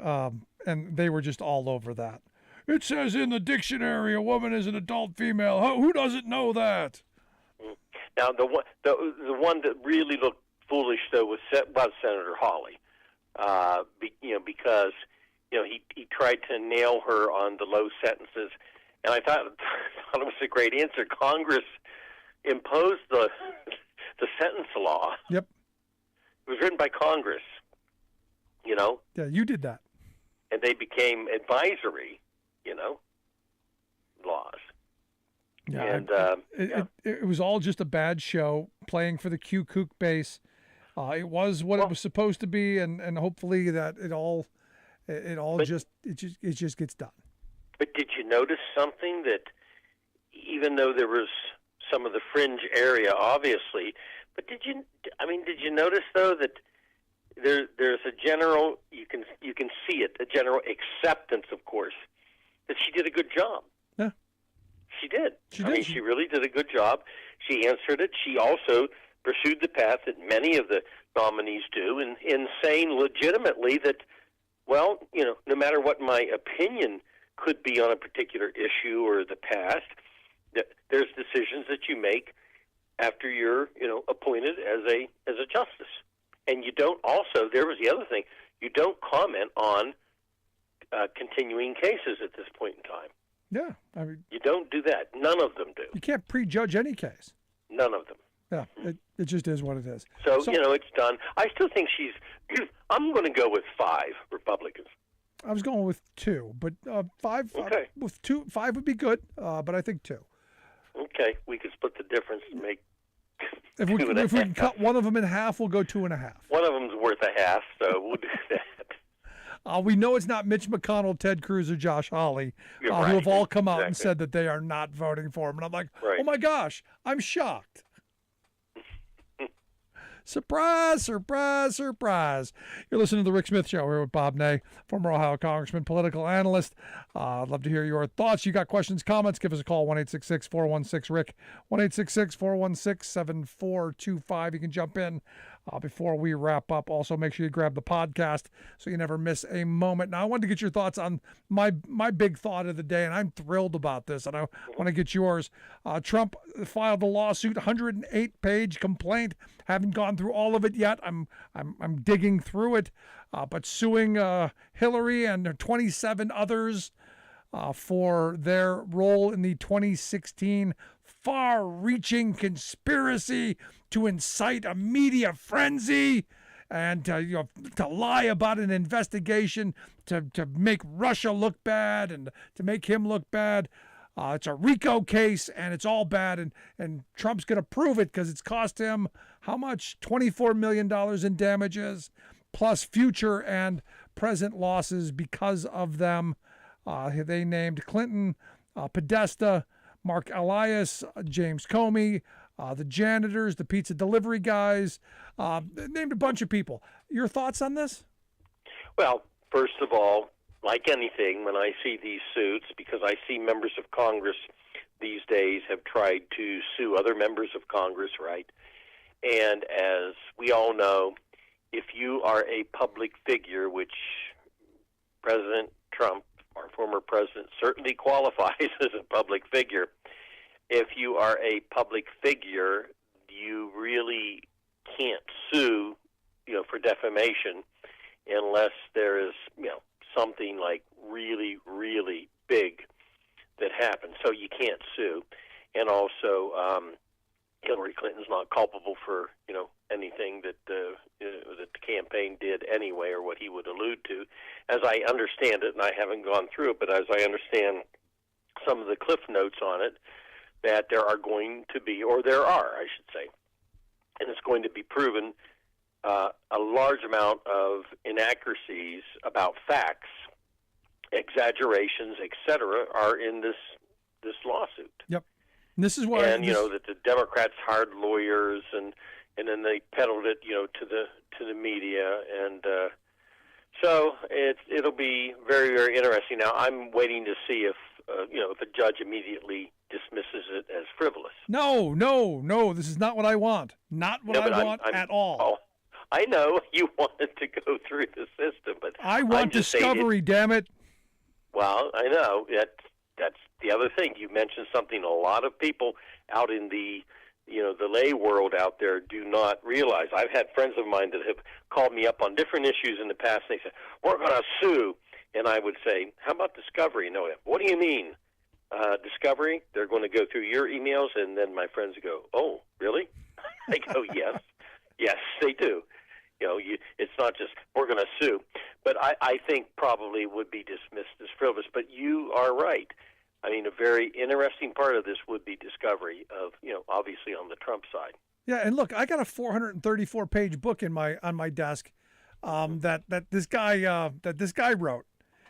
and they were just all over that. It says in the dictionary a woman is an adult female. Who doesn't know that? Now, the one that really looked foolish, though, was Senator Hawley. Because he tried to nail her on the low sentences, and I thought it was a great answer. Congress imposed the sentence law. Yep, it was written by Congress. Yeah, you did that, and they became advisory. Laws. Yeah, and it was all just a bad show, playing for the Q-Kook base. It was what it was supposed to be, and hopefully that it just gets done. But did you notice something that even though there was some of the fringe area, obviously, but did you notice though that there's a general you can see it, a general acceptance, of course, that she did a good job. Yeah. She did. She really did a good job. She answered it. She also pursued the path that many of the nominees do, in saying legitimately that, no matter what my opinion could be on a particular issue or the past, there's decisions that you make after you're, appointed as a justice. And you don't also, there was the other thing, you don't comment on continuing cases at this point in time. Yeah. You don't do that. None of them do. You can't prejudge any case. None of them. Yeah, it just is what it is. So it's done. I still think I'm going to go with 5 Republicans. I was going with 2, but 5. Okay. With 2, 5 would be good, but I think 2. Okay, we could split the difference and make. If we can cut one of them in half, we'll go 2.5. One of them's worth a half, so we'll do that. We know it's not Mitch McConnell, Ted Cruz, or Josh Hawley, who have all come out and said that they are not voting for him. And I'm like, oh my gosh, I'm shocked. Surprise, surprise, surprise. You're listening to The Rick Smith Show here with Bob Ney, former Ohio Congressman, political analyst. I'd love to hear your thoughts. You got questions, comments, give us a call, 1-866-416-RICK, 1-866-416-7425. You can jump in before we wrap up. Also, make sure you grab the podcast so you never miss a moment. Now, I wanted to get your thoughts on my big thought of the day, and I'm thrilled about this, and I want to get yours. Trump filed a lawsuit, 108-page complaint. Haven't gone through all of it yet. I'm digging through it, but suing Hillary and 27 others for their role in the 2016 far-reaching conspiracy to incite a media frenzy and to lie about an investigation to make Russia look bad and to make him look bad. It's a RICO case, and it's all bad, and Trump's going to prove it because it's cost him, how much? $24 million in damages, plus future and present losses because of them. They named Clinton, Podesta, Mark Elias, James Comey, the janitors, the pizza delivery guys, named a bunch of people. Your thoughts on this? Well, first of all, like anything, when I see these suits, because I see members of Congress these days have tried to sue other members of Congress, right? And as we all know, if you are a public figure, which President Trump, our former president, certainly qualifies as a public figure. If you are a public figure, you really can't sue, for defamation unless there is, something like really, really big that happens. So you can't sue. And also, Hillary Clinton's not culpable for, anything that the campaign did anyway, or what he would allude to. As I understand it, and I haven't gone through it, but as I understand some of the cliff notes on it, that there are going to be, or there are, I should say, and it's going to be proven, a large amount of inaccuracies about facts, exaggerations, etc., are in this lawsuit. Yep. And this is why, that the Democrats hired lawyers, and then they peddled it, to the media, and so it'll be very, very interesting. Now, I'm waiting to see if a judge immediately dismisses it as frivolous. No, this is not what I want. Not what I want at all. Oh, I know you wanted to go through the system, but I want discovery. Damn it! Well, I know that's the other thing. You mentioned something a lot of people out in the the lay world out there do not realize. I've had friends of mine that have called me up on different issues in the past. And they said, "We're going to sue," and I would say, "How about discovery?" No, what do you mean? Discovery? They're going to go through your emails, and then my friends go, "Oh, really?" I go, "Yes, yes, they do." It's not just we're going to sue, but I think probably would be dismissed as frivolous. But you are right. I mean, a very interesting part of this would be discovery of, obviously on the Trump side. Yeah, and look, I got a 434-page book on my desk that this guy wrote.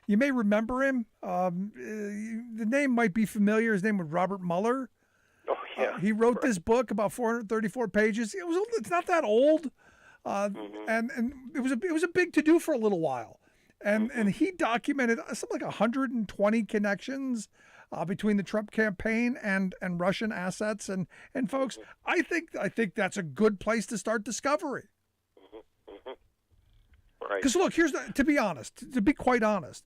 You may remember him. The name might be familiar. His name was Robert Mueller. Oh yeah. He wrote this book, about 434 pages. It's not that old, and it was a big to do for a little while, and he documented something like 120 connections between the Trump campaign and Russian assets, and folks, I think that's a good place to start discovery. Right. Because look, to be quite honest,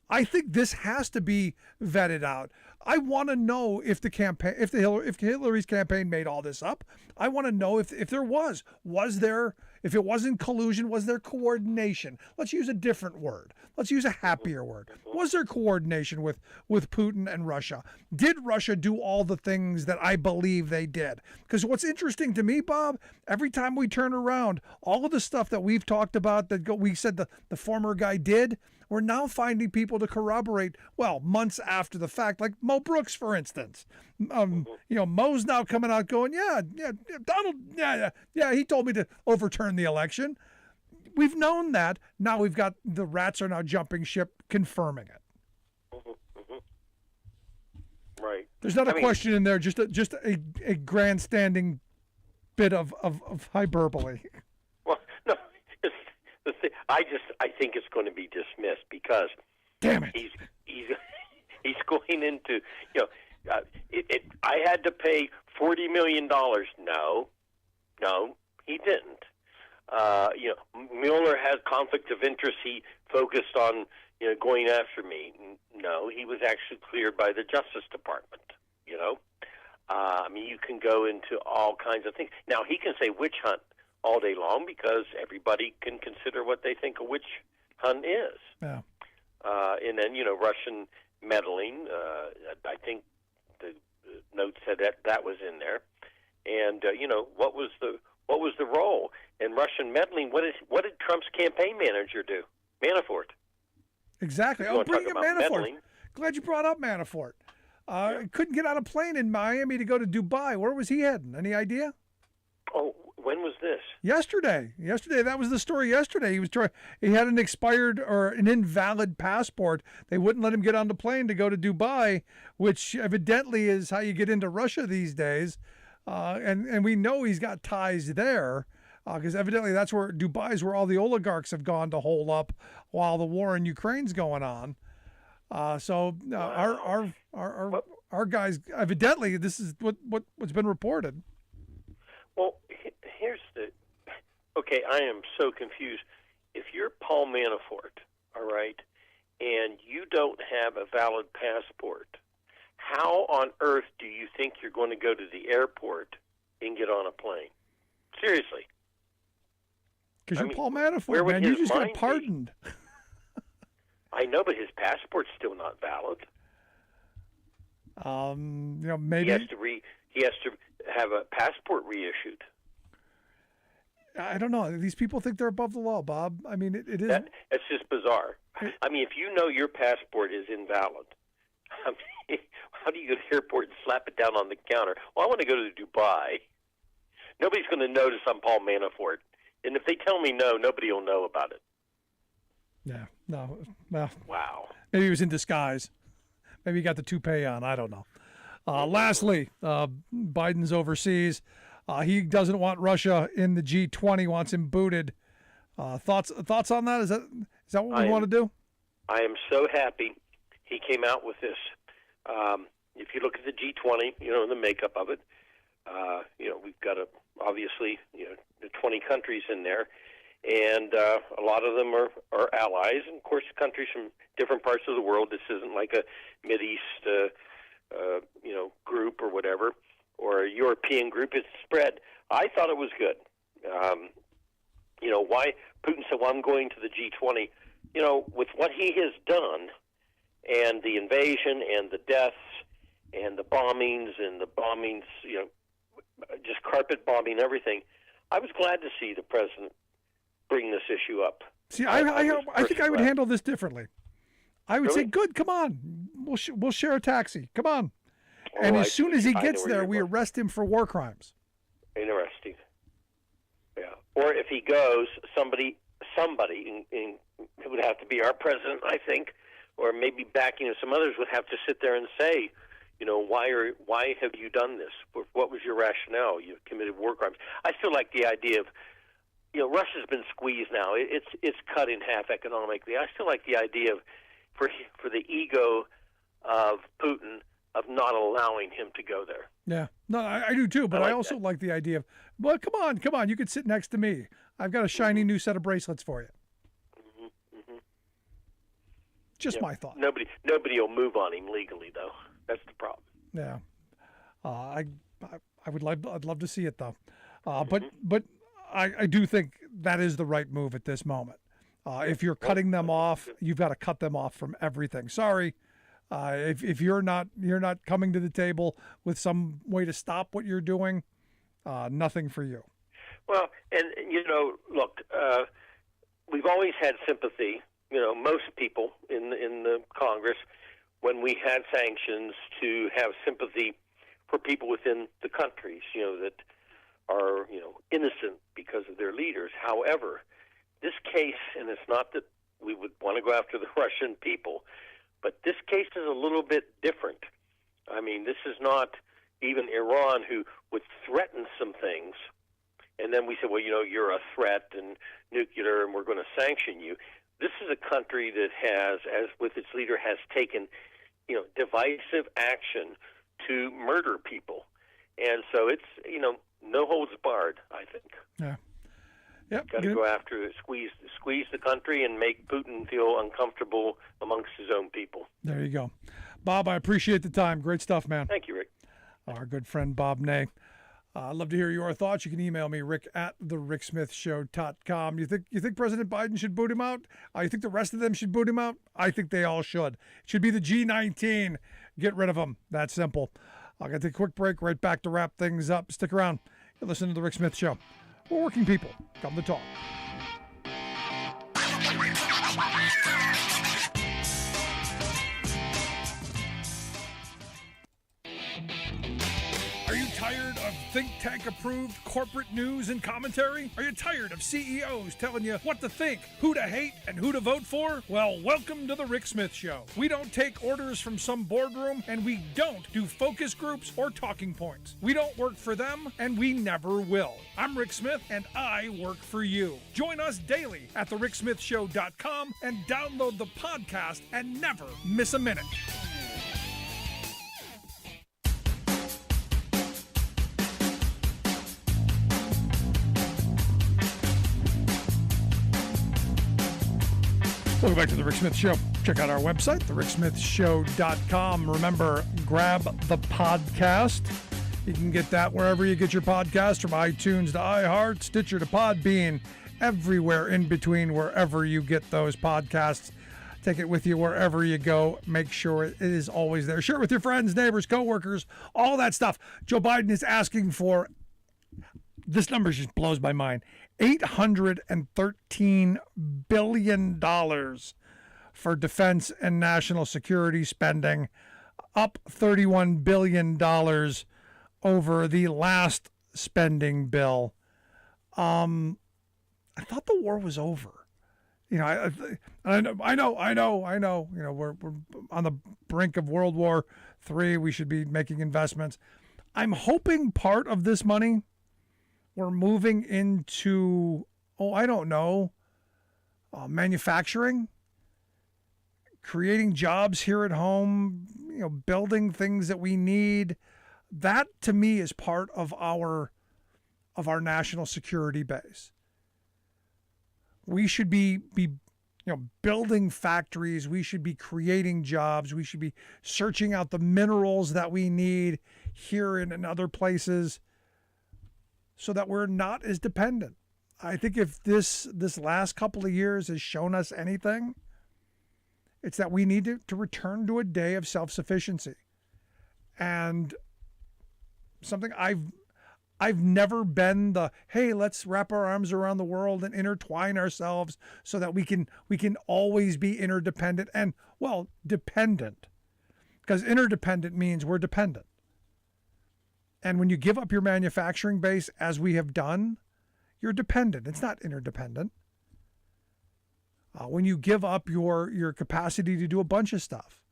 I think this has to be vetted out. I want to know if Hillary's campaign made all this up. I want to know if there was there, if it wasn't collusion, was there coordination? Let's use a different word. Let's use a happier word. Was there coordination with Putin and Russia? Did Russia do all the things that I believe they did? Because what's interesting to me, Bob, every time we turn around, all of the stuff that we've talked about we said the former guy did, we're now finding people to corroborate, well, months after the fact, like Mo Brooks, for instance. Mo's now coming out going, yeah, Donald, yeah, he told me to overturn the election. We've known that. Now we've got the rats are now jumping ship, confirming it. Right. There's not a question in there, just a grandstanding bit of hyperbole. Well, no, I think it's going to be dismissed because, damn it, he's going into I had to pay $40 million. No, he didn't. Mueller had conflict of interest. He focused on, going after me. No, he was actually cleared by the Justice Department, you can go into all kinds of things. Now, he can say witch hunt all day long because everybody can consider what they think a witch hunt is. Yeah. And then, Russian meddling, I think the note said that was in there. And, what was the role? In Russian meddling, what did Trump's campaign manager do? Manafort. Exactly. Bring up Manafort. Meddling. Glad you brought up Manafort. Couldn't get on a plane in Miami to go to Dubai. Where was he heading? Any idea? Oh, when was this? Yesterday. That was the story yesterday. He had an expired or an invalid passport. They wouldn't let him get on the plane to go to Dubai, which evidently is how you get into Russia these days. And we know he's got ties there because evidently that's where Dubai's where all the oligarchs have gone to hole up while the war in Ukraine's going on. Our guys, evidently this is what's been reported. Well, here's okay, I am so confused. If you're Paul Manafort, all right, and you don't have a valid passport, how on earth do you think you're going to go to the airport and get on a plane? Seriously. Because you're Paul Manafort, man. You just got pardoned. I know, but his passport's still not valid. Maybe he has to have a passport reissued. I don't know. These people think they're above the law, Bob. I mean, it is. It's just bizarre. I mean, if you know your passport is invalid, how do you go to the airport and slap it down on the counter? Well, I want to go to Dubai. Nobody's going to notice I'm Paul Manafort. And if they tell me no, nobody will know about it. Yeah. No. Well, wow. Maybe he was in disguise. Maybe he got the toupee on. I don't know. Lastly, Biden's overseas. He doesn't want Russia in the G20, wants him booted. Thoughts on that? Is that what we want to do? I am so happy he came out with this. If you look at the G20, the makeup of it, we've got obviously 20 countries in there, and a lot of them are allies, and of course countries from different parts of the world. This isn't like a Mideast group or whatever, or a European group. It's spread. I thought it was good. Why Putin said, well, I'm going to the G20. With what he has done and the invasion and the deaths and the bombings, just carpet bombing everything, I was glad to see the president bring this issue up. See, I think I would handle this differently. I would say, good, come on. We'll share a taxi. Come on. And as soon as he gets there, we arrest him for war crimes. Interesting. Yeah. Or if he goes, somebody, it would have to be our president, I think, or maybe backing of some others would have to sit there and say, why have you done this? What was your rationale? You've committed war crimes. I still like the idea of, Russia's been squeezed now. It's cut in half economically. I still like the idea of, for the ego of Putin, of not allowing him to go there. Yeah, no, I do too. But I also like the idea of, well, come on, you can sit next to me. I've got a shiny new set of bracelets for you. Just my thought. Nobody will move on him legally, though. That's the problem. Yeah, I'd love to see it though, but I do think that is the right move at this moment. If you're cutting them off, you've got to cut them off from everything. Sorry, if you're not coming to the table with some way to stop what you're doing, nothing for you. Well, and look, we've always had sympathy. Most people in the Congress, when we had sanctions, to have sympathy for people within the countries, that are, innocent because of their leaders. However, this case, and it's not that we would want to go after the Russian people, but this case is a little bit different. I mean, this is not even Iran, who would threaten some things, and then we say, well, you're a threat and nuclear, and we're going to sanction you. This is a country that has, as with its leader, has taken, divisive action to murder people. And so it's, no holds barred, I think. Yeah. Yep. Got to go after it, squeeze the country and make Putin feel uncomfortable amongst his own people. There you go. Bob, I appreciate the time. Great stuff, man. Thank you, Rick. Our good friend Bob Ney. I'd love to hear your thoughts. You can email me, rick@thericksmithshow.com. You think President Biden should boot him out? You think the rest of them should boot him out? I think they all should. It should be the G19. Get rid of him. That simple. I'll get to a quick break. Right back to wrap things up. Stick around. You're listening to The Rick Smith Show. We're working people. Come to talk. Are you tired of think tank approved corporate news and commentary? Are you tired of CEOs telling you what to think, who to hate, and who to vote for? Well, welcome to the Rick Smith Show. We don't take orders from some boardroom, and we don't do focus groups or talking points. We don't work for them, and we never will. I'm Rick Smith, and I work for you. Join us daily at thericksmithshow.com and download the podcast and never miss a minute. Welcome back to The Rick Smith Show. Check out our website, thericksmithshow.com. Remember, grab the podcast. You can get that wherever you get your podcast, from iTunes to iHeart, Stitcher to Podbean, everywhere in between, wherever you get those podcasts. Take it with you wherever you go. Make sure it is always there. Share it with your friends, neighbors, coworkers, all that stuff. Joe Biden is asking for, this number just blows my mind, $813 billion for defense and national security spending, up $31 billion over the last spending bill. I thought the war was over. You know, I know. You know, we're on the brink of World War III. We should be making investments. I'm hoping part of this money we're moving into, manufacturing, creating jobs here at home, you know, building things that we need. That, to me, is part of our national security base. We should be building factories. We should be creating jobs. We should be searching out the minerals that we need here and in other places, so that we're not as dependent. I think if this last couple of years has shown us anything, it's that we need to return to a day of self-sufficiency. And something I've never been the, hey, let's wrap our arms around the world and intertwine ourselves so that we can always be interdependent and, well, dependent. Because interdependent means we're dependent. And when you give up your manufacturing base, as we have done, you're dependent. It's not interdependent. When you give up your capacity to do a bunch of stuff,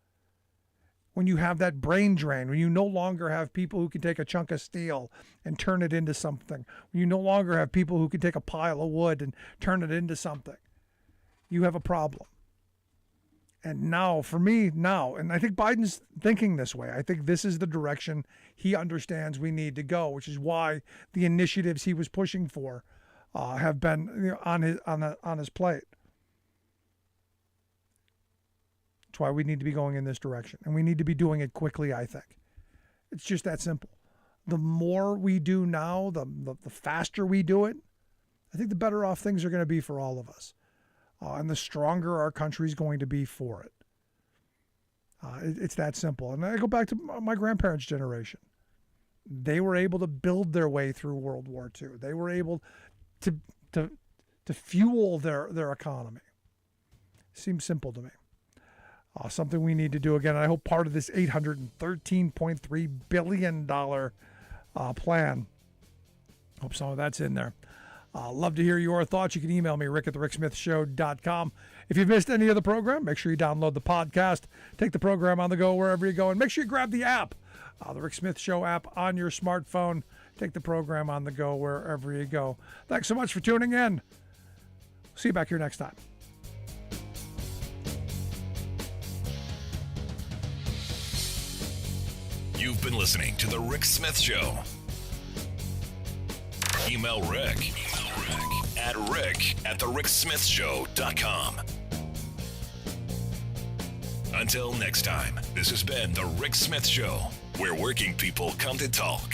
when you have that brain drain, when you no longer have people who can take a chunk of steel and turn it into something, when you no longer have people who can take a pile of wood and turn it into something, you have a problem. And now, for me, and I think Biden's thinking this way. I think this is the direction he understands we need to go, which is why the initiatives he was pushing for have been on his plate. That's why we need to be going in this direction, and we need to be doing it quickly. I think it's just that simple. The more we do now, the faster we do it, I think the better off things are going to be for all of us. And the stronger our country is going to be for it. It's that simple. And I go back to my grandparents' generation. They were able to build their way through World War II. They were able to fuel their economy. Seems simple to me. Something we need to do again. I hope part of this $813.3 billion plan, hope some of that's in there. Love to hear your thoughts. You can email me, rick@thericksmithshow.com. If you've missed any of the program, make sure you download the podcast. Take the program on the go wherever you go. And make sure you grab the app, the Rick Smith Show app on your smartphone. Take the program on the go wherever you go. Thanks so much for tuning in. See you back here next time. You've been listening to The Rick Smith Show. Email Rick at rick@thericksmithshow.com. Until next time, this has been The Rick Smith Show, where working people come to talk.